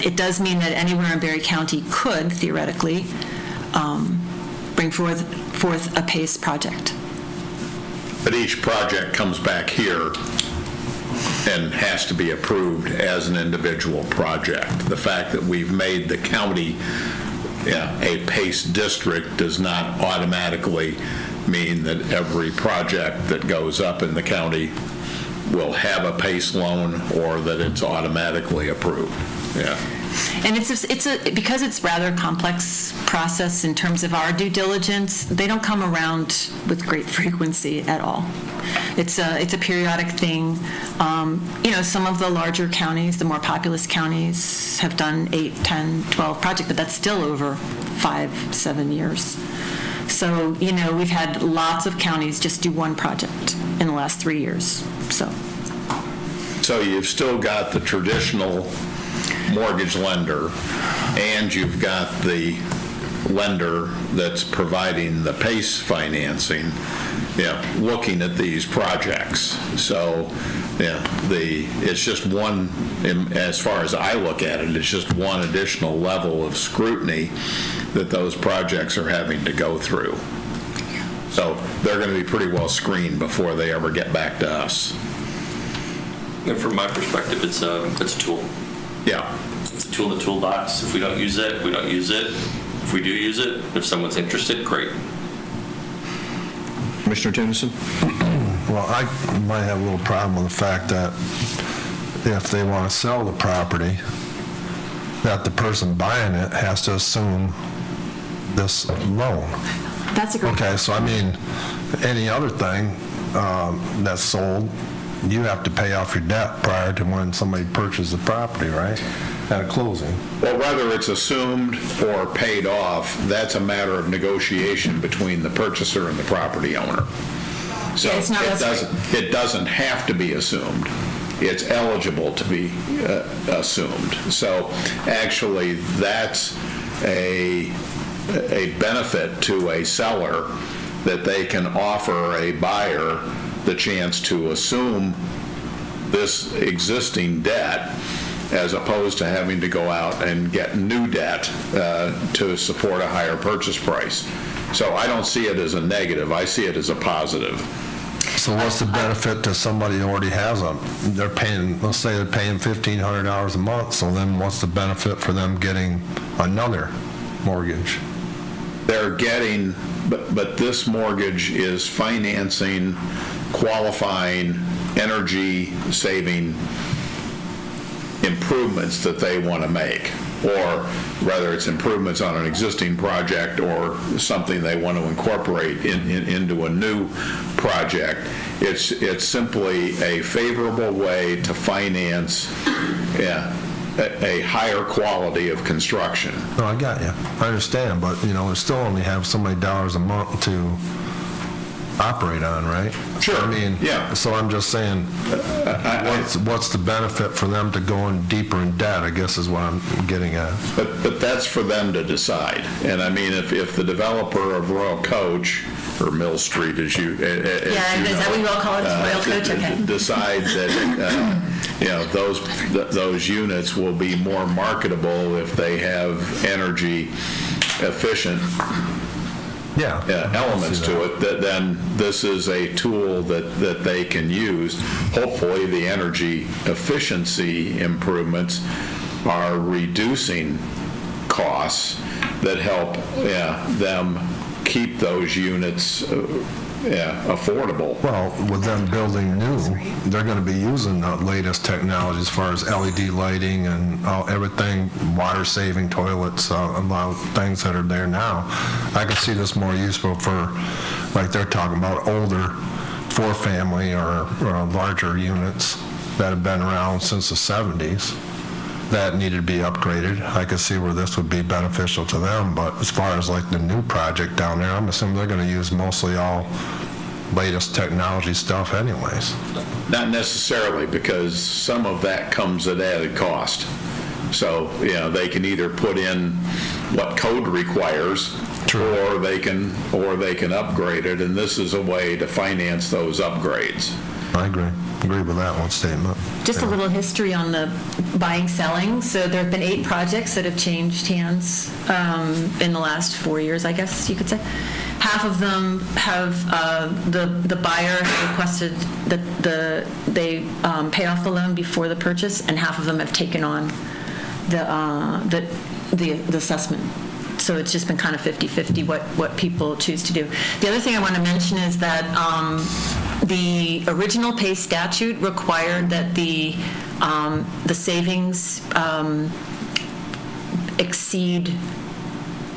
it does mean that anywhere in Berry County could theoretically bring forth a PACE project. But each project comes back here and has to be approved as an individual project. The fact that we've made the county a PACE district does not automatically mean that every project that goes up in the county will have a PACE loan or that it's automatically approved. Yeah. And because it's rather complex process in terms of our due diligence, they don't come around with great frequency at all. It's a periodic thing. Some of the larger counties, the more populous counties, have done 8, 10, 12 projects, but that's still over 5-7 years. So, we've had lots of counties just do one project in the last 3 years. So you've still got the traditional mortgage lender, and you've got the lender that's providing the PACE financing, looking at these projects. So, it's just one, as far as I look at it, it's just one additional level of scrutiny that those projects are having to go through. So they're going to be pretty well screened before they ever get back to us. And from my perspective, it's a tool. Yeah. It's a tool in the toolbox. If we don't use it, we don't use it. If we do use it, if someone's interested, great. Commissioner Tennyson? Well, I might have a little problem with the fact that if they want to sell the property, that the person buying it has to assume this loan. That's a great Okay, so any other thing that's sold, you have to pay off your debt prior to when somebody purchases the property, right? At a closing. Well, whether it's assumed or paid off, that's a matter of negotiation between the purchaser and the property owner. So it doesn't have to be assumed. It's eligible to be assumed. So actually, that's a benefit to a seller that they can offer a buyer the chance to assume this existing debt as opposed to having to go out and get new debt to support a higher purchase price. So I don't see it as a negative. I see it as a positive. So what's the benefit to somebody who already has they're paying, let's say they're paying $1,500 a month, so then what's the benefit for them getting another mortgage? They're getting, but this mortgage is financing qualifying energy-saving improvements that they want to make, or whether it's improvements on an existing project or something they want to incorporate into a new project. It's simply a favorable way to finance a higher quality of construction. No, I got you. I understand, but, we still only have so many dollars a month to operate on, right? Sure. Yeah. So I'm just saying, what's the benefit for them to go in deeper in debt, I guess is what I'm getting at. But that's for them to decide. And if the developer of Royal Coach, or Mill Street, is that what you all call it, Royal Coach? Okay. Decides that those units will be more marketable if they have energy efficient elements to it, then this is a tool that they can use. Hopefully, the energy efficiency improvements are reducing costs that help them keep those units affordable. Well, with them building new, they're going to be using the latest technology as far as LED lighting and everything, water-saving toilets, a lot of things that are there now. I can see this more useful for, like they're talking about, older four-family or larger units that have been around since the 70s. that needed to be upgraded, I could see where this would be beneficial to them, but as far as like the new project down there, I'm assuming they're going to use mostly all latest technology stuff anyways. Not necessarily, because some of that comes at added cost. So, they can either put in what code requires, or they can upgrade it, and this is a way to finance those upgrades. I agree with that one statement. Just a little history on the buying, selling. So there have been 8 projects that have changed hands in the last 4 years, I guess you could say. Half of them have, the buyer requested that they pay off the loan before the purchase, and half of them have taken on the assessment. So it's just been kind of 50-50 what people choose to do. The other thing I want to mention is that the original pay statute required that the savings exceed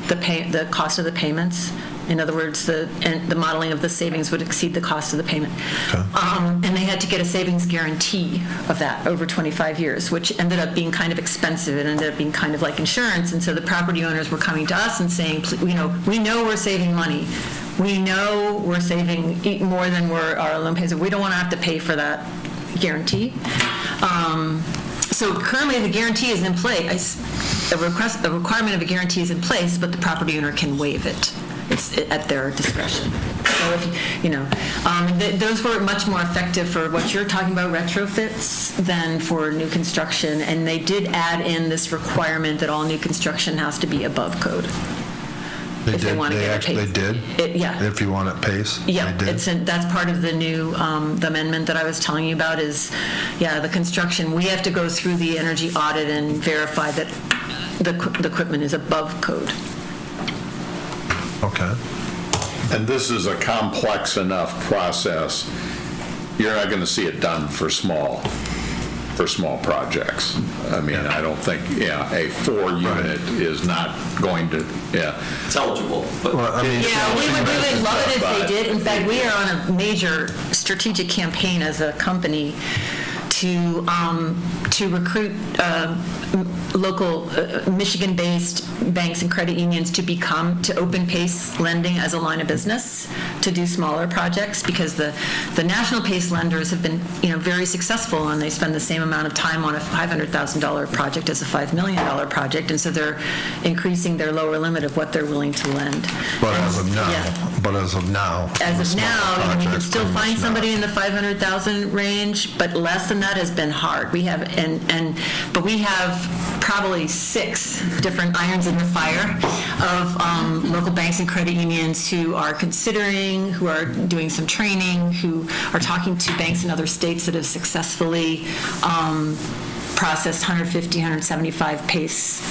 the cost of the payments. In other words, the modeling of the savings would exceed the cost of the payment. Okay. And they had to get a savings guarantee of that over 25 years, which ended up being kind of expensive. It ended up being kind of like insurance. And so the property owners were coming to us and saying, we know we're saving money. We know we're saving more than our loan pays. We don't want to have to pay for that guarantee. So currently the guarantee is in place. A requirement of a guarantee is in place, but the property owner can waive it. It's at their discretion. So if those were much more effective for what you're talking about, retrofits, than for new construction. And they did add in this requirement that all new construction has to be above code. They actually did? Yeah. If you want it PACE? Yeah, that's part of the new the amendment that I was telling you about is, the construction. We have to go through the energy audit and verify that the equipment is above code. Okay. And this is a complex enough process. You're not going to see it done for small projects. I mean, I don't think, a 4-unit is not going to, It's eligible, but... We would love it if they did. In fact, we are on a major strategic campaign as a company to recruit local Michigan-based banks and credit unions to open PACE lending as a line of business to do smaller projects, because the national PACE lenders have been very successful, and they spend the same amount of time on a $500,000 project as a $5 million project, and so they're increasing their lower limit of what they're willing to lend. But as of now, you can still find somebody in the 500,000 range, but less than that has been hard. We have but we have probably 6 different irons in the fire of local banks and credit unions who are considering, who are doing some training, who are talking to banks in other states that have successfully processed 150, 175 PACE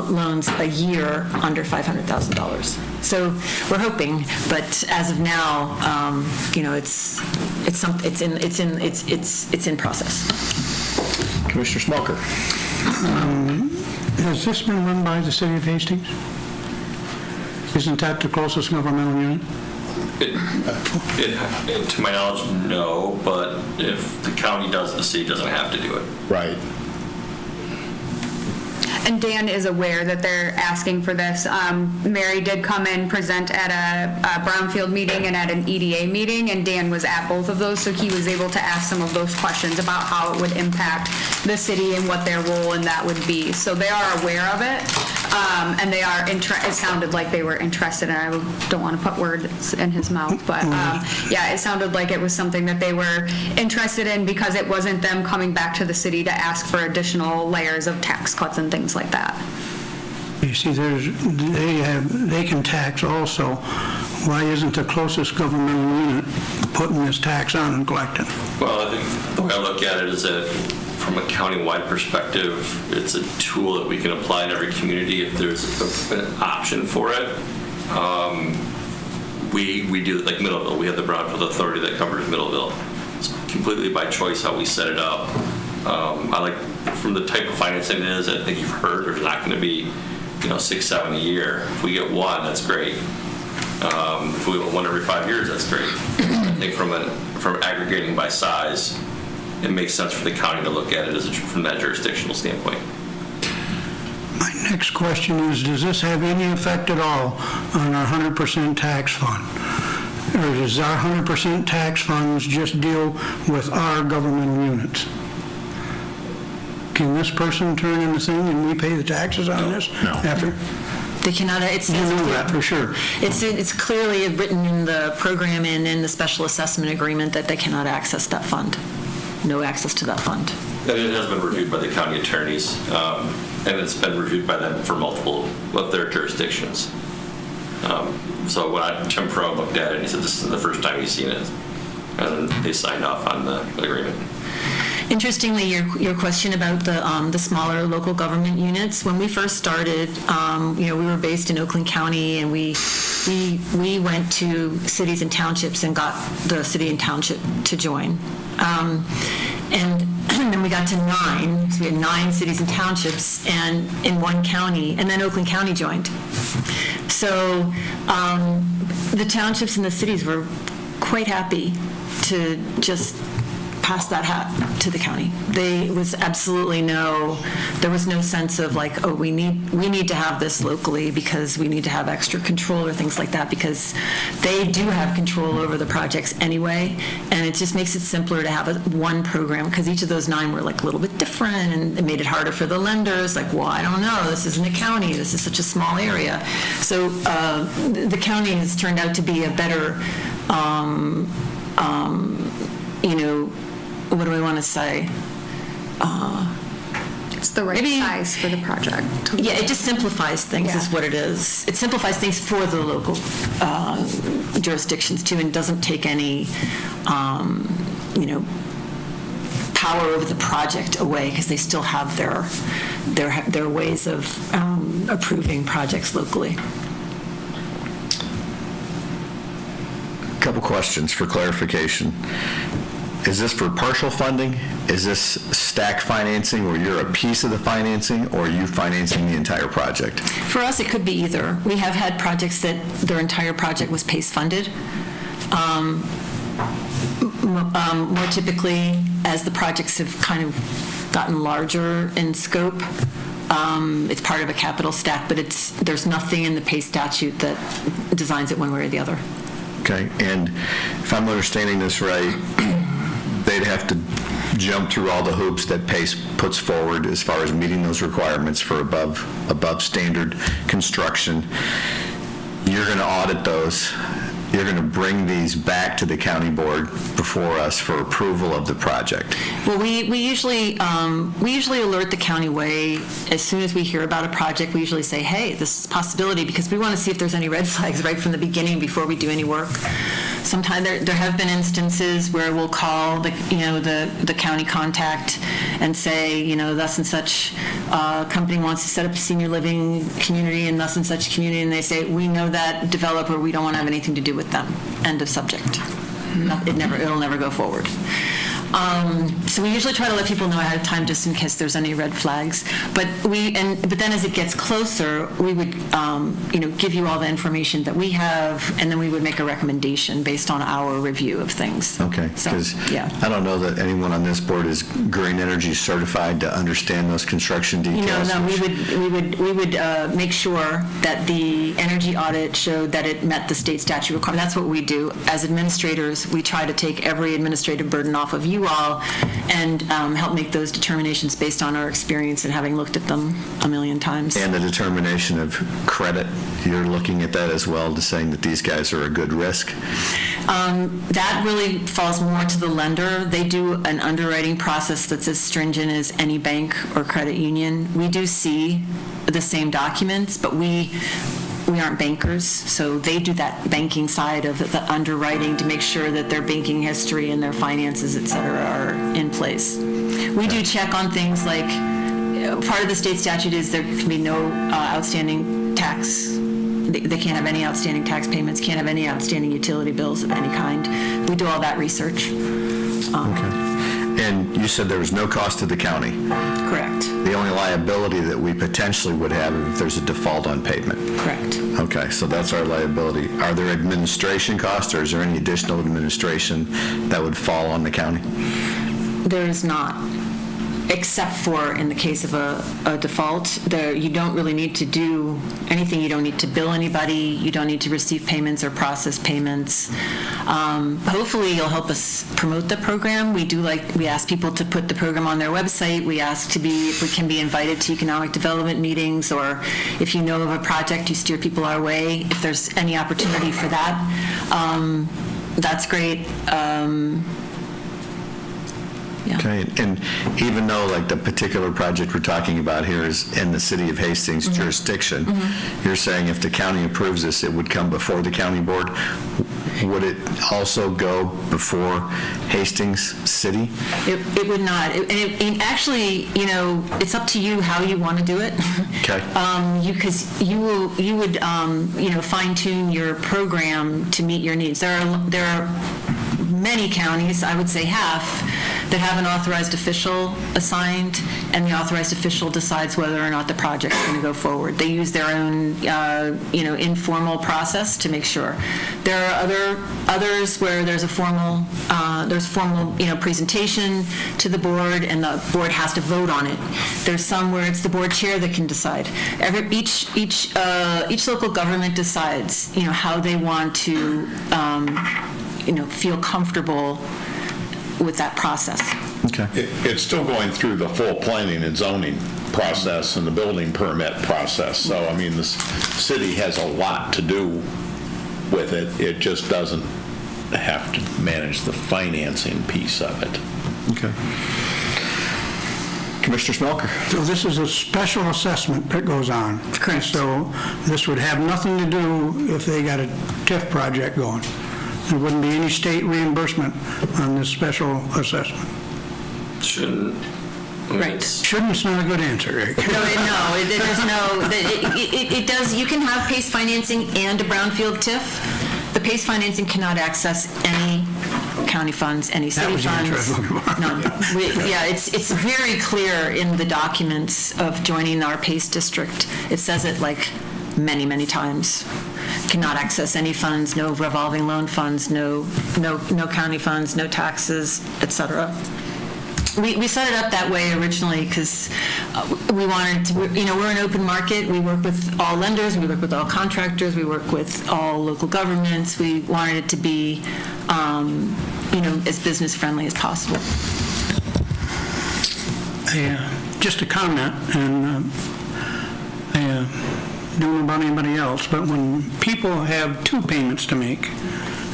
loans a year under $500,000. So we're hoping, but as of now, it's in process. Commissioner Smoker. Has this been run by the city of Hastings? Isn't that the closest governmental unit? To my knowledge, no, but if the county does, the city doesn't have to do it. Right. And Dan is aware that they're asking for this. Mary did come and present at a Brownfield meeting and at an EDA meeting, and Dan was at both of those, so he was able to ask some of those questions about how it would impact the city and what their role in that would be. So they are aware of it, and they are, it sounded like they were interested, and I don't want to put words in his mouth, but it sounded like it was something that they were interested in, because it wasn't them coming back to the city to ask for additional layers of tax cuts and things like that. You see, they can tax also. Why isn't the closest governmental unit putting this tax on and collecting? Well, I think the way I look at it is that from a county-wide perspective, it's a tool that we can apply in every community if there's an option for it. We do, like Middleville, we have the Brownfield Authority that covers Middleville. It's completely by choice how we set it up. I like, from the type of financing it is, I think you've heard, there's not going to be 6, 7 a year. If we get one, that's great. If we get one every 5 years, that's great. I think from aggregating by size, it makes sense for the county to look at it from that jurisdictional standpoint. My next question is, does this have any effect at all on our 100% tax fund? Or does our 100% tax funds just deal with our government units? Can this person turn in the thing and we pay the taxes on this? No. After? They cannot, it's... You know that for sure. It's clearly written in the program and in the special assessment agreement that they cannot access that fund. No access to that fund. And it has been reviewed by the county attorneys, and it's been reviewed by them for multiple of their jurisdictions. So when Tim Pro looked at it, he said this is the first time he's seen it, and they signed off on the agreement. Interestingly, your question about the smaller local government units, when we first started, we were based in Oakland County, and we went to cities and townships and got the city and township to join. And then we got to 9, so we had 9 cities and townships and in one county, and then Oakland County joined. So the townships and the cities were quite happy to just pass that hat to the county. There was no sense of like, oh, we need to have this locally because we need to have extra control or things like that, because they do have control over the projects anyway, and it just makes it simpler to have one program, because each of those 9 were like a little bit different, and it made it harder for the lenders, like, well, I don't know, this isn't a county, this is such a small area. So the county has turned out to be a better, what do I want to say? It's the right size for the project. Yeah, it just simplifies things, is what it is. It simplifies things for the local jurisdictions too, and doesn't take any, power over the project away, because they still have their ways of approving projects locally. Couple questions for clarification. Is this for partial funding? Is this stack financing, where you're a piece of the financing, or are you financing the entire project? For us, it could be either. We have had projects that their entire project was PACE funded. More typically, as the projects have kind of gotten larger in scope, it's part of a capital stack, but there's nothing in the PACE statute that designs it one way or the other. Okay, and if I'm understanding this right, they'd have to jump through all the hoops that PACE puts forward as far as meeting those requirements for above standard construction. You're going to audit those. You're going to bring these back to the county board before us for approval of the project. Well, we usually alert the county way as soon as we hear about a project. We usually say, hey, this is a possibility, because we want to see if there's any red flags right from the beginning before we do any work. Sometimes there have been instances where we'll call the county contact and say, thus and such company wants to set up a senior living community in thus and such community, and they say, we know that developer, we don't want to have anything to do with them. End of subject. It'll never go forward. So we usually try to let people know ahead of time, just in case there's any red flags. But then as it gets closer, we would give you all the information that we have, and then we would make a recommendation based on our review of things. Okay, because I don't know that anyone on this board is green energy certified to understand those construction details. No, we would make sure that the energy audit showed that it met the state statute requirement. That's what we do. As administrators, we try to take every administrative burden off of you all and help make those determinations based on our experience and having looked at them a million times. And the determination of credit, you're looking at that as well, to saying that these guys are a good risk? That really falls more to the lender. They do an underwriting process that's as stringent as any bank or credit union. We do see the same documents, but we aren't bankers, so they do that banking side of the underwriting to make sure that their banking history and their finances, et cetera, are in place. We do check on things like, part of the state statute is there can be no outstanding tax. They can't have any outstanding tax payments, can't have any outstanding utility bills of any kind. We do all that research. Okay. And you said there was no cost to the county? Correct. The only liability that we potentially would have if there's a default on payment? Correct. Okay, so that's our liability. Are there administration costs, or is there any additional administration that would fall on the county? There is not. except for in the case of a default, you don't really need to do anything. You don't need to bill anybody. You don't need to receive payments or process payments. Hopefully, you'll help us promote the program. We ask people to put the program on their website. We ask if we can be invited to economic development meetings, or if you know of a project, you steer people our way. If there's any opportunity for that, that's great. Okay, and even though like the particular project we're talking about here is in the city of Hastings jurisdiction, you're saying if the county approves this, it would come before the county board? Would it also go before Hastings City? It would not. And actually, it's up to you how you want to do it. Okay. Because you would fine tune your program to meet your needs. There are many counties, I would say half, that have an authorized official assigned, and the authorized official decides whether or not the project's going to go forward. They use their own, informal process to make sure. There are others where there's a formal, presentation to the board, and the board has to vote on it. There's some where it's the board chair that can decide. Each local government decides, how they want to, feel comfortable with that process. Okay. It's still going through the full planning and zoning process and the building permit process. So, the city has a lot to do with it. It just doesn't have to manage the financing piece of it. Okay. Commissioner Smelker. So this is a special assessment that goes on. Correct. So this would have nothing to do if they got a TIF project going. There wouldn't be any state reimbursement on this special assessment. Shouldn't. Right. Shouldn't's not a good answer, Rick. There's no, it does, you can have PACE financing and a brownfield TIF. The PACE financing cannot access any county funds, any city funds. That was the answer I was looking for. Yeah, it's very clear in the documents of joining our PACE district. It says it like many, many times. Cannot access any funds, no revolving loan funds, no county funds, no taxes, et cetera. We set it up that way originally because we wanted to, we're an open market. We work with all lenders, we work with all contractors, we work with all local governments. We wanted it to be, as business friendly as possible. Just a comment, and I don't know about anybody else, but when people have two payments to make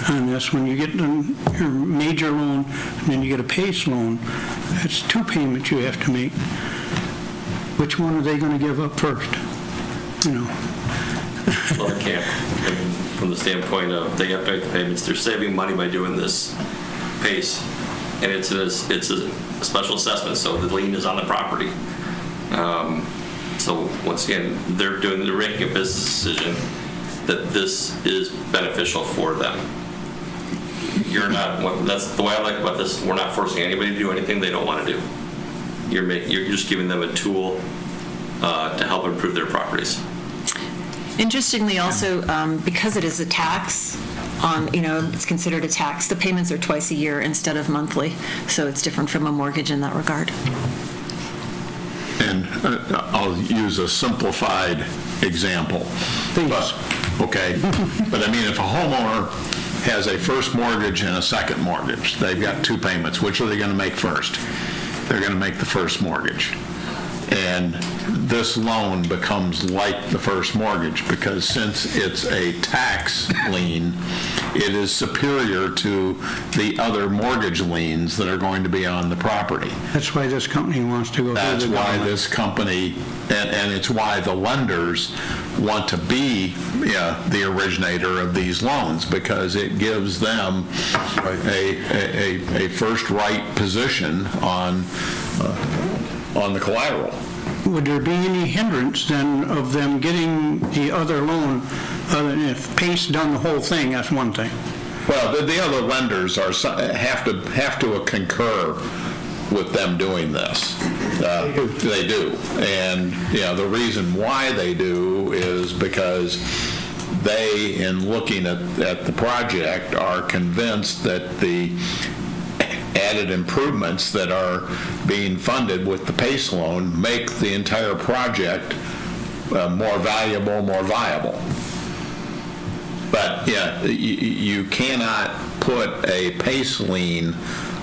on this, when you get your major loan and then you get a PACE loan, that's two payments you have to make. Which one are they going to give up first? Well, they can't. From the standpoint of they have to make the payments, they're saving money by doing this PACE, and it's a special assessment, so the lien is on the property. So once again, they're making a business decision that this is beneficial for them. That's the way I like about this. We're not forcing anybody to do anything they don't want to do. You're just giving them a tool to help improve their properties. Interestingly, also, because it is a tax, it's considered a tax, the payments are twice a year instead of monthly, so it's different from a mortgage in that regard. And I'll use a simplified example. Please. Okay. But if a homeowner has a first mortgage and a second mortgage, they've got two payments. Which are they going to make first? They're going to make the first mortgage. And this loan becomes like the first mortgage because since it's a tax lien, it is superior to the other mortgage liens that are going to be on the property. That's why this company wants to go through the That's why government. this company, and it's why the lenders want to be the originator of these loans, because it gives them a first right position on the collateral. Would there be any hindrance then of them getting the other loan, other than if PACE done the whole thing, that's one thing? Well, the other lenders have to concur with them doing this. They do. And, the reason why they do is because they, in looking at the project, are convinced that the added improvements that are being funded with the PACE loan make the entire project more valuable, more viable. But, yeah, you cannot put a PACE lien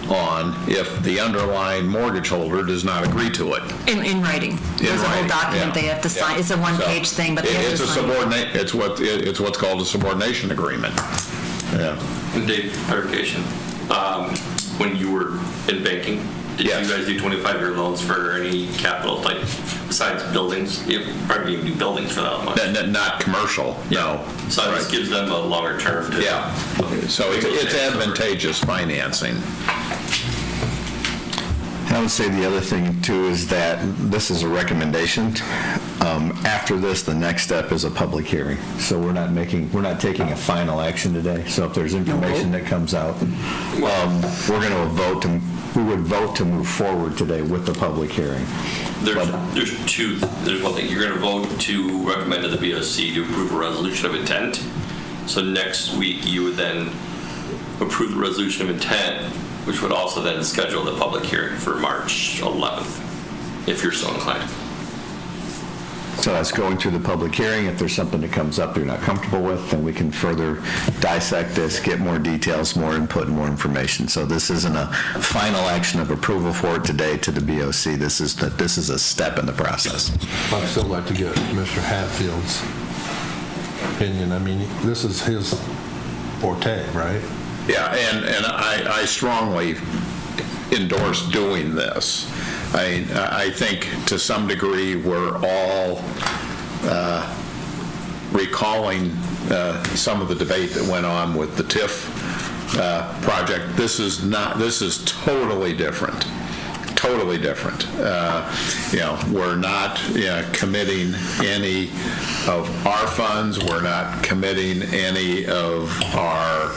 on if the underlying mortgage holder does not agree to it. In writing. There's a whole document they have to sign. It's a one-page thing, but they have to It's a sign. it's what's called a subordination agreement. Yeah. And Dave, clarification. When you were in banking, did you guys do 25-year loans for any capital type besides buildings? You probably even do buildings for that much. Not commercial, no. So this gives them a longer term to... Yeah. So it's advantageous financing. And I would say the other thing too is that this is a recommendation. After this, the next step is a public hearing. So we're not taking a final action today. So if there's information that comes out, we're going to we would vote to move forward today with the public hearing. There's one thing. You're going to vote to recommend to the BOC to approve a resolution of intent. So next week, you would then approve the resolution of intent, which would also then schedule the public hearing for March 11th, if you're so inclined. So that's going through the public hearing. If there's something that comes up you're not comfortable with, then we can further dissect this, get more details, more input, and more information. So this isn't a final action of approval for it today to the BOC. This is a step in the process. I'd still like to get Mr. Hatfield's opinion. I mean, this is his forte, right? Yeah, and I strongly endorse doing this. I think to some degree we're all recalling some of the debate that went on with the TIF project. This is totally different. Totally different. We're not committing any of our funds. We're not committing any of our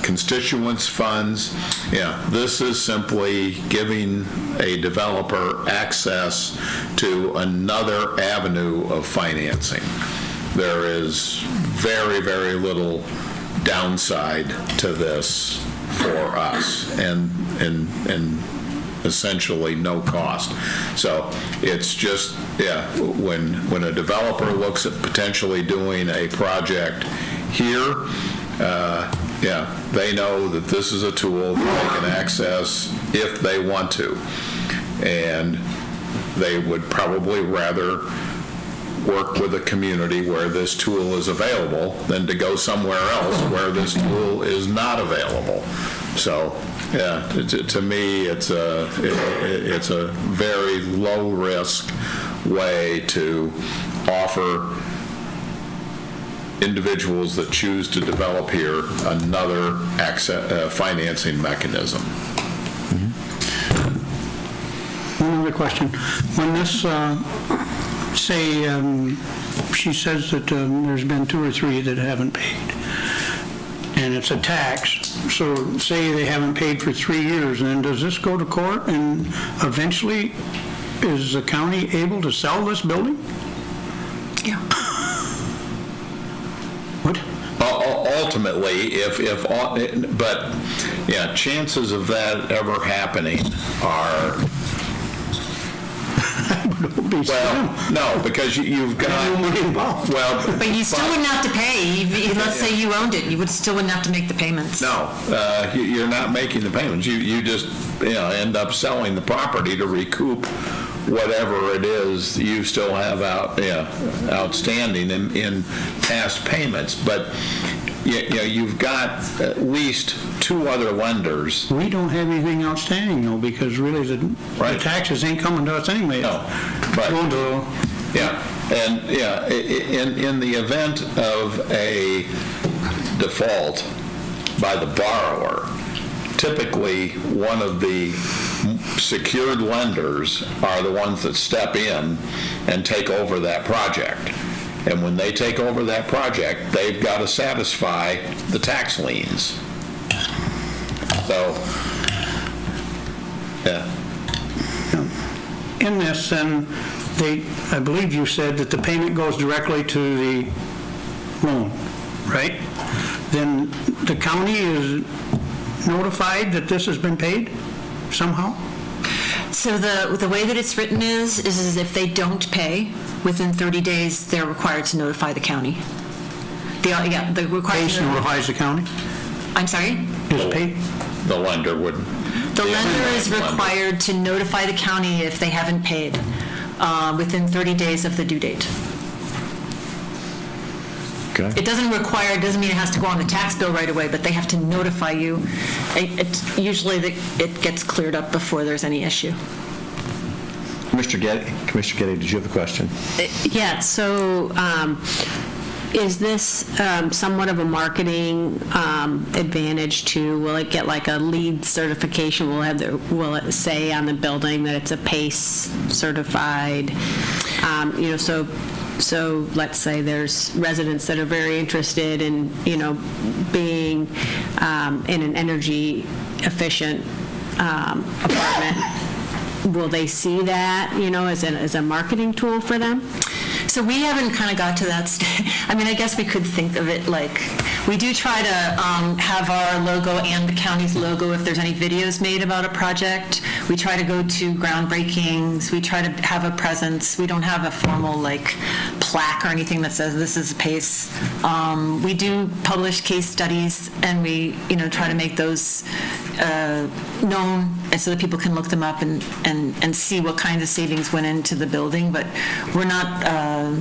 constituents' funds. This is simply giving a developer access to another avenue of financing. There is very, very little downside to this for us, and essentially no cost. So it's just, when a developer looks at potentially doing a project here, they know that this is a tool that they can access if they want to. And they would probably rather work with a community where this tool is available than to go somewhere else where this tool is not available. So, to me, it's a very low-risk way to offer individuals that choose to develop here another financing mechanism. One other question. When this, she says that there's been 2 or 3 that haven't paid, and it's a tax, so say they haven't paid for 3 years, then does this go to court, and eventually is the county able to sell this building? Yeah. What? Ultimately, but chances of that ever happening are... Well, no, because you've got... But you still wouldn't have to pay. Let's say you owned it, you still wouldn't have to make the payments. No, you're not making the payments. You just end up selling the property to recoup whatever it is you still have outstanding in past payments. But you've got at least 2 other lenders. We don't have anything outstanding, though, because really the taxes ain't coming to us anyway. No, but in the event of a default by the borrower, typically one of the secured lenders are the ones that step in and take over that project. And when they take over that project, they've got to satisfy the tax liens. So, In this, then, I believe you said that the payment goes directly to the loan, right? Then the county is notified that this has been paid somehow? So the way that it's written is if they don't pay within 30 days, they're required to notify the county. The required. PACE notifies the county? I'm sorry? Is PACE? The lender would. The lender is required to notify the county if they haven't paid within 30 days of the due date. Okay. It doesn't mean it has to go on the tax bill right away, but they have to notify you. Usually it gets cleared up before there's any issue. Commissioner Getty, did you have a question? Yeah, so is this somewhat of a marketing advantage to, will it get like a LEED certification? Will it say on the building that it's a PACE certified? So let's say there's residents that are very interested in, being in an energy efficient apartment. Will they see that, as a marketing tool for them? So we haven't kind of got to that stage. I mean, I guess we could think of it like, we do try to have our logo and the county's logo if there's any videos made about a project. We try to go to groundbreakings. We try to have a presence. We don't have a formal plaque or anything that says this is PACE. We do publish case studies, and we try to make those known so that people can look them up and see what kinds of savings went into the building. But we're not,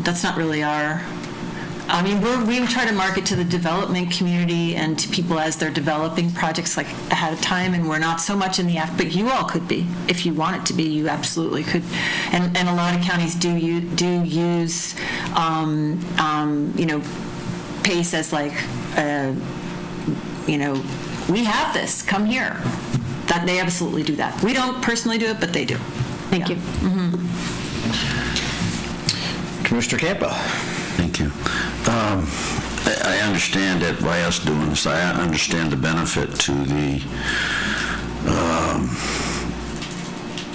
that's not really our, we try to market to the development community and to people as they're developing projects ahead of time, and we're not so much in the but you all could be. If you want it to be, you absolutely could. And a lot of counties do use PACE as we have this, come here. That they absolutely do that. We don't personally do it, but they do. Thank you. Mm-hmm. Commissioner Campa. Thank you. I understand that by us doing this, I understand the benefit to the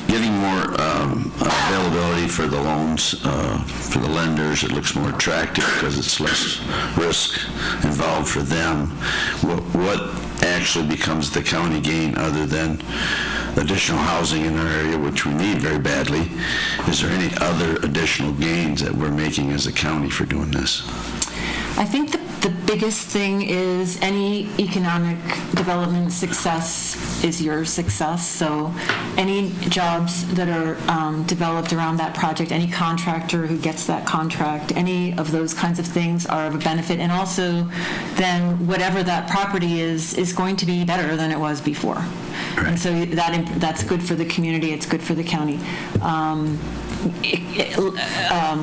getting more availability for the loans, for the lenders. It looks more attractive because it's less risk involved for them. What actually becomes the county gain other than additional housing in our area, which we need very badly? Is there any other additional gains that we're making as a county for doing this? I think the biggest thing is any economic development success is your success. So any jobs that are developed around that project, any contractor who gets that contract, any of those kinds of things are of a benefit. And also then whatever that property is going to be better than it was before. Right. And so that's good for the community. It's good for the county.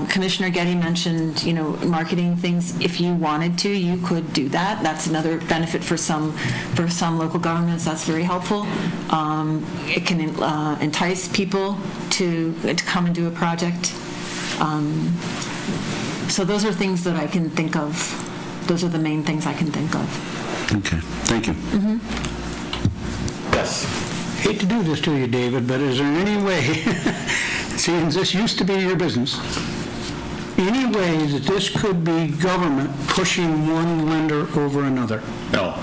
Commissioner Getty mentioned, marketing things. If you wanted to, you could do that. That's another benefit for some local governments. That's very helpful. It can entice people to come and do a project. So those are things that I can think of. Those are the main things I can think of. Okay, thank you. Mm-hmm. Yes. Hate to do this to you, David, but is there any way, seeing this used to be your business, any way that this could be government pushing one lender over another? No,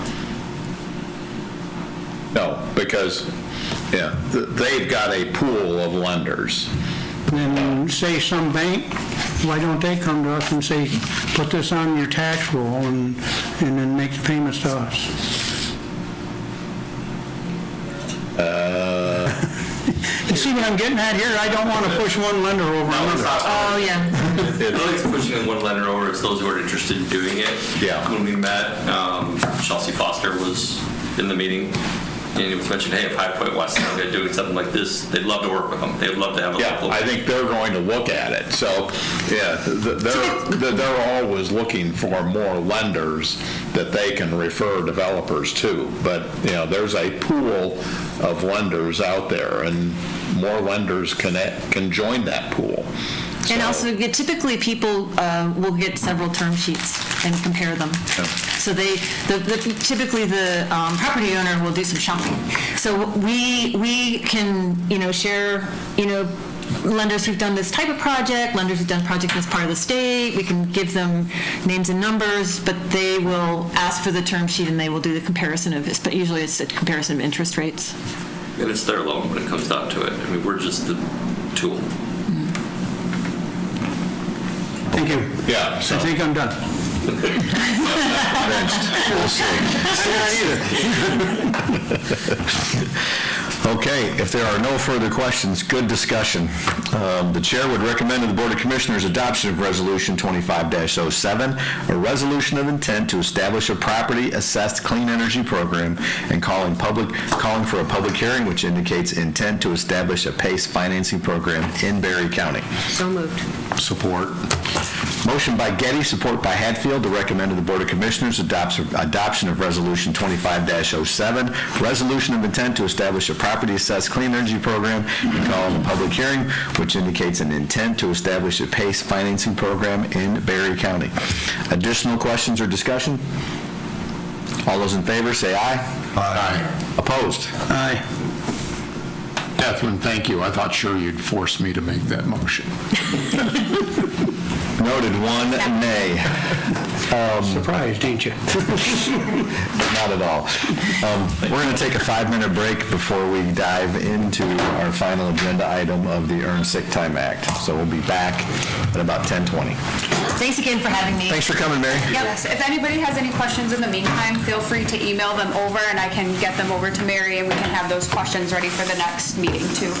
because, they've got a pool of lenders. Then say some bank, why don't they come to us and say, put this on your tax roll and then make the payments to us? You see what I'm getting at here? I don't want to push one lender over another. Oh, yeah. It's pushing one lender over. It's those who are interested in doing it. Yeah. When we met, Chelsea Foster was in the meeting, and it was mentioned, hey, if High Point West is doing something like this, they'd love to work with them. They'd love to have a local. I think they're going to look at it. So, they're always looking for more lenders that they can refer developers to. But, there's a pool of lenders out there, and more lenders can join that pool. And also, typically people will get several term sheets and compare them. Yeah. So typically the property owner will do some shopping. So we can, share, lenders who've done this type of project, lenders who've done projects in this part of the state. We can give them names and numbers, but they will ask for the term sheet and they will do the comparison of this, but usually it's a comparison of interest rates. And it's their loan when it comes down to it. I mean, we're just the tool. Thank you. Yeah, I think I'm done. We'll see. Okay, if there are no further questions, good discussion. The chair would recommend to the Board of Commissioners adoption of Resolution 25-07, a resolution of intent to establish a property-assessed clean energy program and calling for a public hearing which indicates intent to establish a PACE financing program in Berry County. So moved. Support. Motion by Getty, support by Hatfield, to recommend to the Board of Commissioners adoption of Resolution 25-07, resolution of intent to establish a property-assessed clean energy program and calling a public hearing which indicates an intent to establish a PACE financing program in Berry County. Additional questions or discussion? All those in favor, say aye. Aye. Opposed? Aye. Catherine, thank you. I thought sure you'd force me to make that motion. Noted, one nay. Surprised, ain't you? Not at all. We're going to take a 5-minute break before we dive into our final agenda item of the Earned Sick Time Act. So we'll be back at about 10:20. Thanks again for having me. Thanks for coming, Mary. Yes, if anybody has any questions in the meantime, feel free to email them over and I can get them over to Mary and we can have those questions ready for the next meeting too.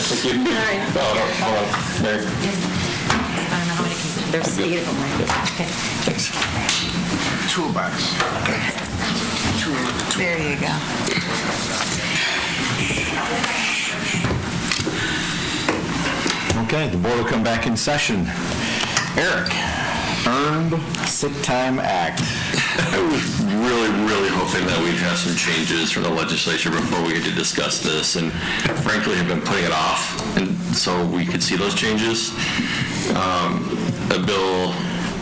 Thank you. All right. Hold on. Mary. I don't know how many, there's 8 of them, right? Okay. Thanks. Toolbox. There you go. Okay, the board will come back in session. Eric, Earned Sick Time Act. I was really hoping that we'd have some changes from the legislature before we had to discuss this, and frankly, have been putting it off, and so we could see those changes.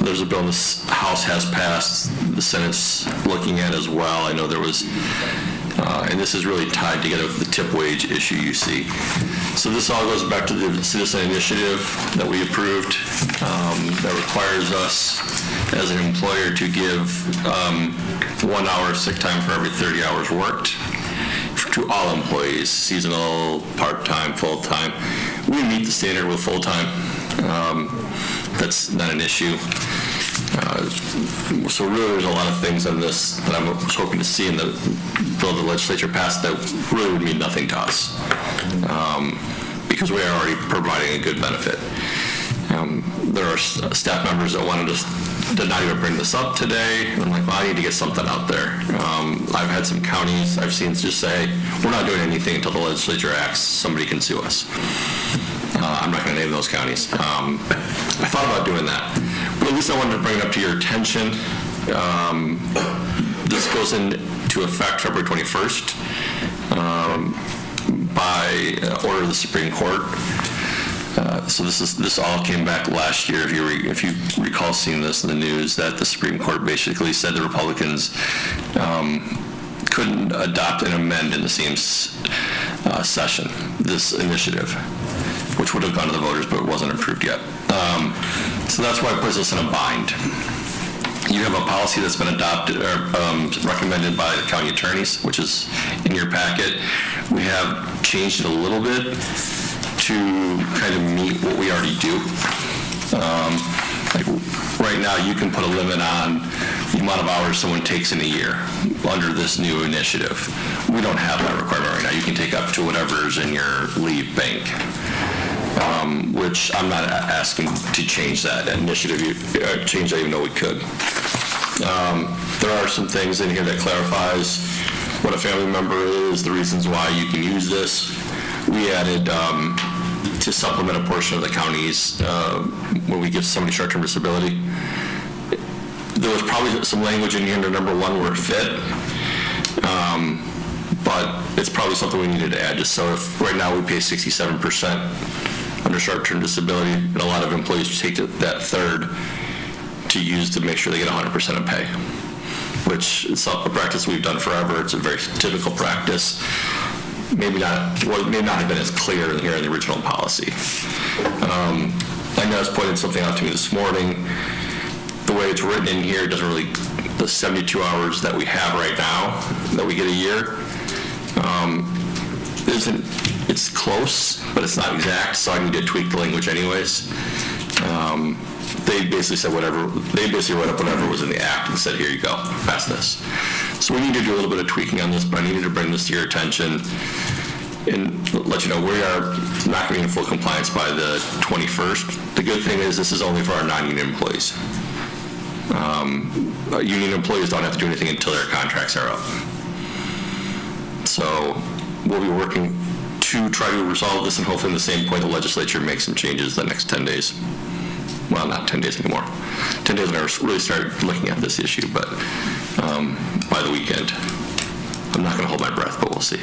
There's a bill the House has passed, the Senate's looking at as well. I know there was, and this is really tied together with the tip wage issue you see. So this all goes back to the citizen initiative that we approved that requires us as an employer to give 1 hour of sick time for every 30 hours worked to all employees, seasonal, part-time, full-time. We meet the standard with full-time. That's not an issue. So really, there's a lot of things on this that I was hoping to see in the bill the legislature passed that really would mean nothing to us, because we are already providing a good benefit. There are staff members that wanted us to not even bring this up today. I'm like, well, I need to get something out there. I've had some counties I've seen just say, we're not doing anything until the legislature acts, somebody can sue us. I'm not going to name those counties. I thought about doing that, but at least I wanted to bring it up to your attention. This goes into effect February 21st by order of the Supreme Court. So this all came back last year, if you recall seeing this in the news, that the Supreme Court basically said the Republicans couldn't adopt and amend in the same session this initiative, which would have gone to the voters, but it wasn't approved yet. So that's why it puts us in a bind. You have a policy that's been adopted or recommended by the county attorneys, which is in your packet. We have changed it a little bit to kind of meet what we already do. Like right now, you can put a limit on the amount of hours someone takes in a year under this new initiative. We don't have that requirement right now. You can take up to whatever's in your leave bank, which I'm not asking to change that initiative. Change that, even though we could. There are some things in here that clarifies what a family member is, the reasons why you can use this. We added to supplement a portion of the counties when we give somebody short-term disability. There was probably some language in here under number 1 where it fit, but it's probably something we needed to add. Just so if right now we pay 67% under short-term disability, and a lot of employees take that third to use to make sure they get 100% of pay, which is a practice we've done forever. It's a very typical practice. Maybe not have been as clear in here in the original policy. I know it's pointed something out to me this morning. The way it's written in here doesn't really, the 72 hours that we have right now, that we get a year, it's close, but it's not exact, so I need to tweak the language anyways. They basically said they basically wrote up whatever was in the act and said, here you go, pass this. So we need to do a little bit of tweaking on this, but I needed to bring this to your attention and let you know we are not going to be in full compliance by the 21st. The good thing is this is only for our non-union employees. Union employees don't have to do anything until their contracts are up. So we'll be working to try to resolve this, and hopefully at the same point the legislature makes some changes the next 10 days. Well, not 10 days anymore. 10 days when I really started looking at this issue, but by the weekend. I'm not going to hold my breath, but we'll see.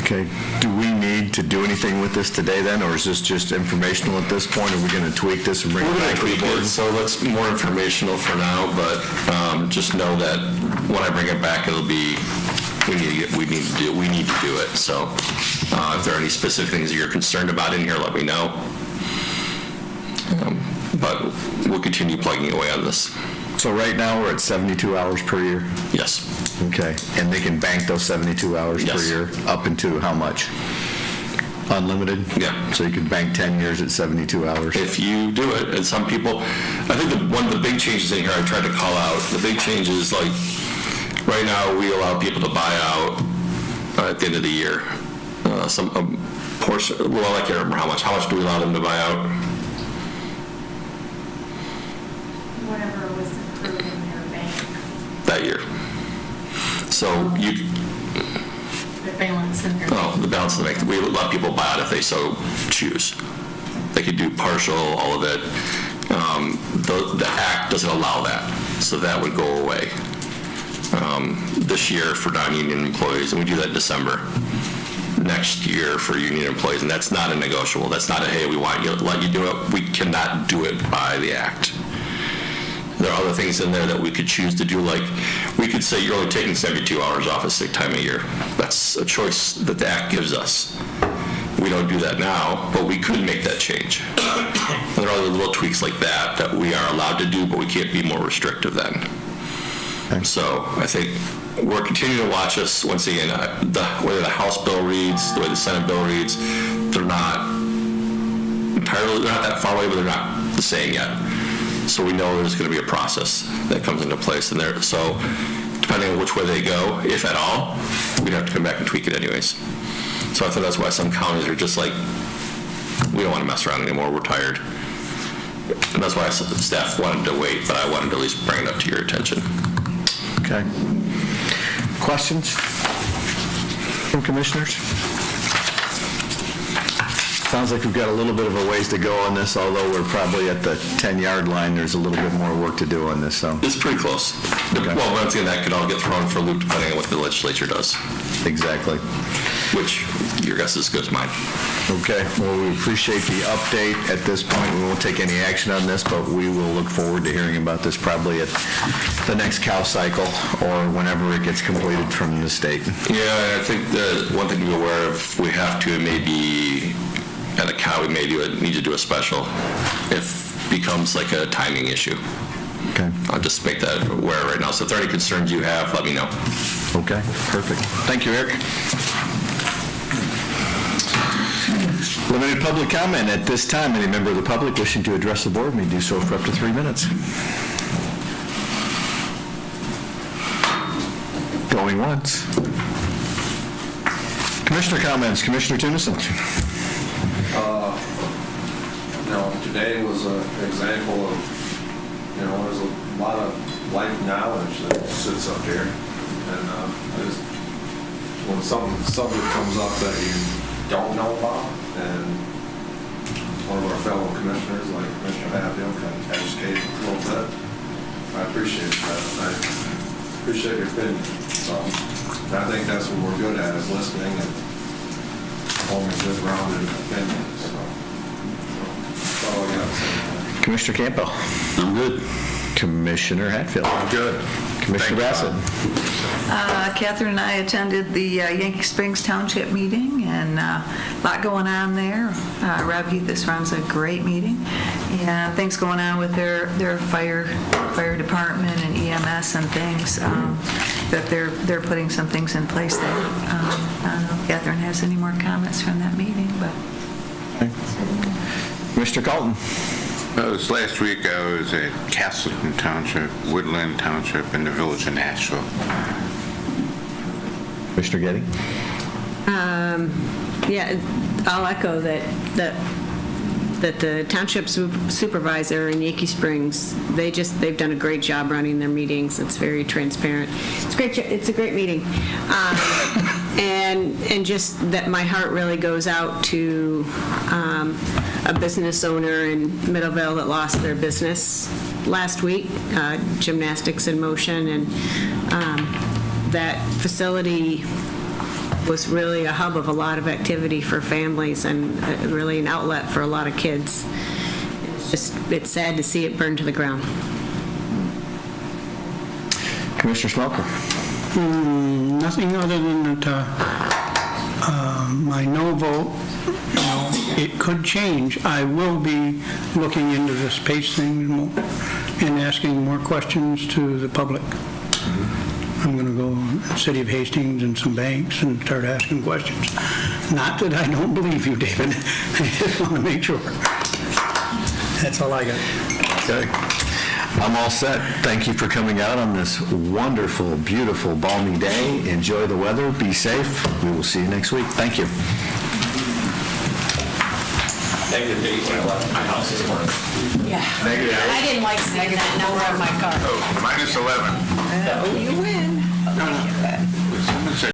Okay, do we need to do anything with this today then, or is this just informational at this point? Are we going to tweak this and bring it back to the board? So that's more informational for now, but just know that when I bring it back, it'll be, we need to do it. So if there are any specific things that you're concerned about in here, let me know. But we'll continue plugging away on this. So right now, we're at 72 hours per year? Yes. Okay, and they can bank those 72 hours per year up into how much? Unlimited? Yeah. So you could bank 10 years at 72 hours? If you do it, and some people, I think one of the big changes in here I tried to call out, the big change is like, right now we allow people to buy out at the end of the year. portion, well, I can't remember how much do we allow them to buy out? Whatever was approved in their bank, That year. So you, the balance in their oh, the balance of the bank, we would let people buy out if they so choose. They could do partial, all of it. The act doesn't allow that, so that would go away this year for non-union employees, and we do that in December. Next year for union employees, and that's not a negotiable. That's not a, hey, we want you to let you do it. We cannot do it by the act. There are other things in there that we could choose to do, like we could say you're only taking 72 hours off of sick time a year. That's a choice that the act gives us. We don't do that now, but we could make that change. And there are other little tweaks like that that we are allowed to do, but we can't be more restrictive then. So I think we're continuing to watch us, once again, whether the House bill reads, the way the Senate bill reads, they're not that far away, but they're not the same yet. So we know there's going to be a process that comes into place in there. So depending on which way they go, if at all, we'd have to come back and tweak it anyways. So I think that's why some counties are just like, we don't want to mess around anymore, we're tired. And that's why staff wanted to wait, but I wanted to at least bring it up to your attention. Okay. Questions from commissioners? Sounds like we've got a little bit of a ways to go on this, although we're probably at the 10-yard line. There's a little bit more work to do on this, so. It's pretty close. Okay. Well, once again, that could all get thrown for a loop depending on what the legislature does. Exactly. Which, your guess is as good as mine. Okay, well, we appreciate the update at this point. We won't take any action on this, but we will look forward to hearing about this probably at the next cow cycle or whenever it gets completed from the state. Yeah, I think the one thing to be aware of, we have to maybe, at a cow, we may need to do a special if it becomes like a timing issue. Okay. I'll just make that aware right now. So if there are any concerns you have, let me know. Okay, perfect. Thank you, Eric. Limited public comment at this time. Any member of the public wishing to address the board may do so for up to 3 minutes. Going once. Commissioner comments. Commissioner Tennyson. Today was an example of, there's a lot of life knowledge that sits up here. And when some subject comes up that you don't know about, and one of our fellow commissioners, like Commissioner Hatfield, can educate a little bit, I appreciate that. I appreciate your opinion. So I think that's what we're good at, is listening and forming good rounded opinions. So that's all I got to say. Commissioner Campbell. I'm good. Commissioner Hatfield. I'm good. Commissioner Bassett. Catherine and I attended the Yankee Springs Township meeting, and a lot going on there. Rob Heathis runs a great meeting, and things going on with their fire department and EMS and things, that they're putting some things in place there. I don't know if Catherine has any more comments from that meeting, but... Mr. Colton. This last week I was at Castleton Township, Woodland Township, and the village of Nashville. Mr. Getty? Yeah, I'll echo that the township supervisor in Yankee Springs, they've done a great job running their meetings. It's very transparent. It's a great meeting. And just that my heart really goes out to a business owner in Middleville that lost their business last week, Gymnastics in Motion, and that facility was really a hub of a lot of activity for families and really an outlet for a lot of kids. It's sad to see it burn to the ground. Commissioner Smoker. Nothing other than that my no vote, it could change. I will be looking into this PACE thing more and asking more questions to the public. I'm going to go to the City of Hastings and some banks and start asking questions. Not that I don't believe you, David. I just want to make sure. That's all I got. Okay. I'm all set. Thank you for coming out on this wonderful, beautiful, balmy day. Enjoy the weather. Be safe. We will see you next week. Thank you. Negative 8 when I left my house this morning. Yeah. Negative I didn't like seeing that number on my car. Oh, -11. You win.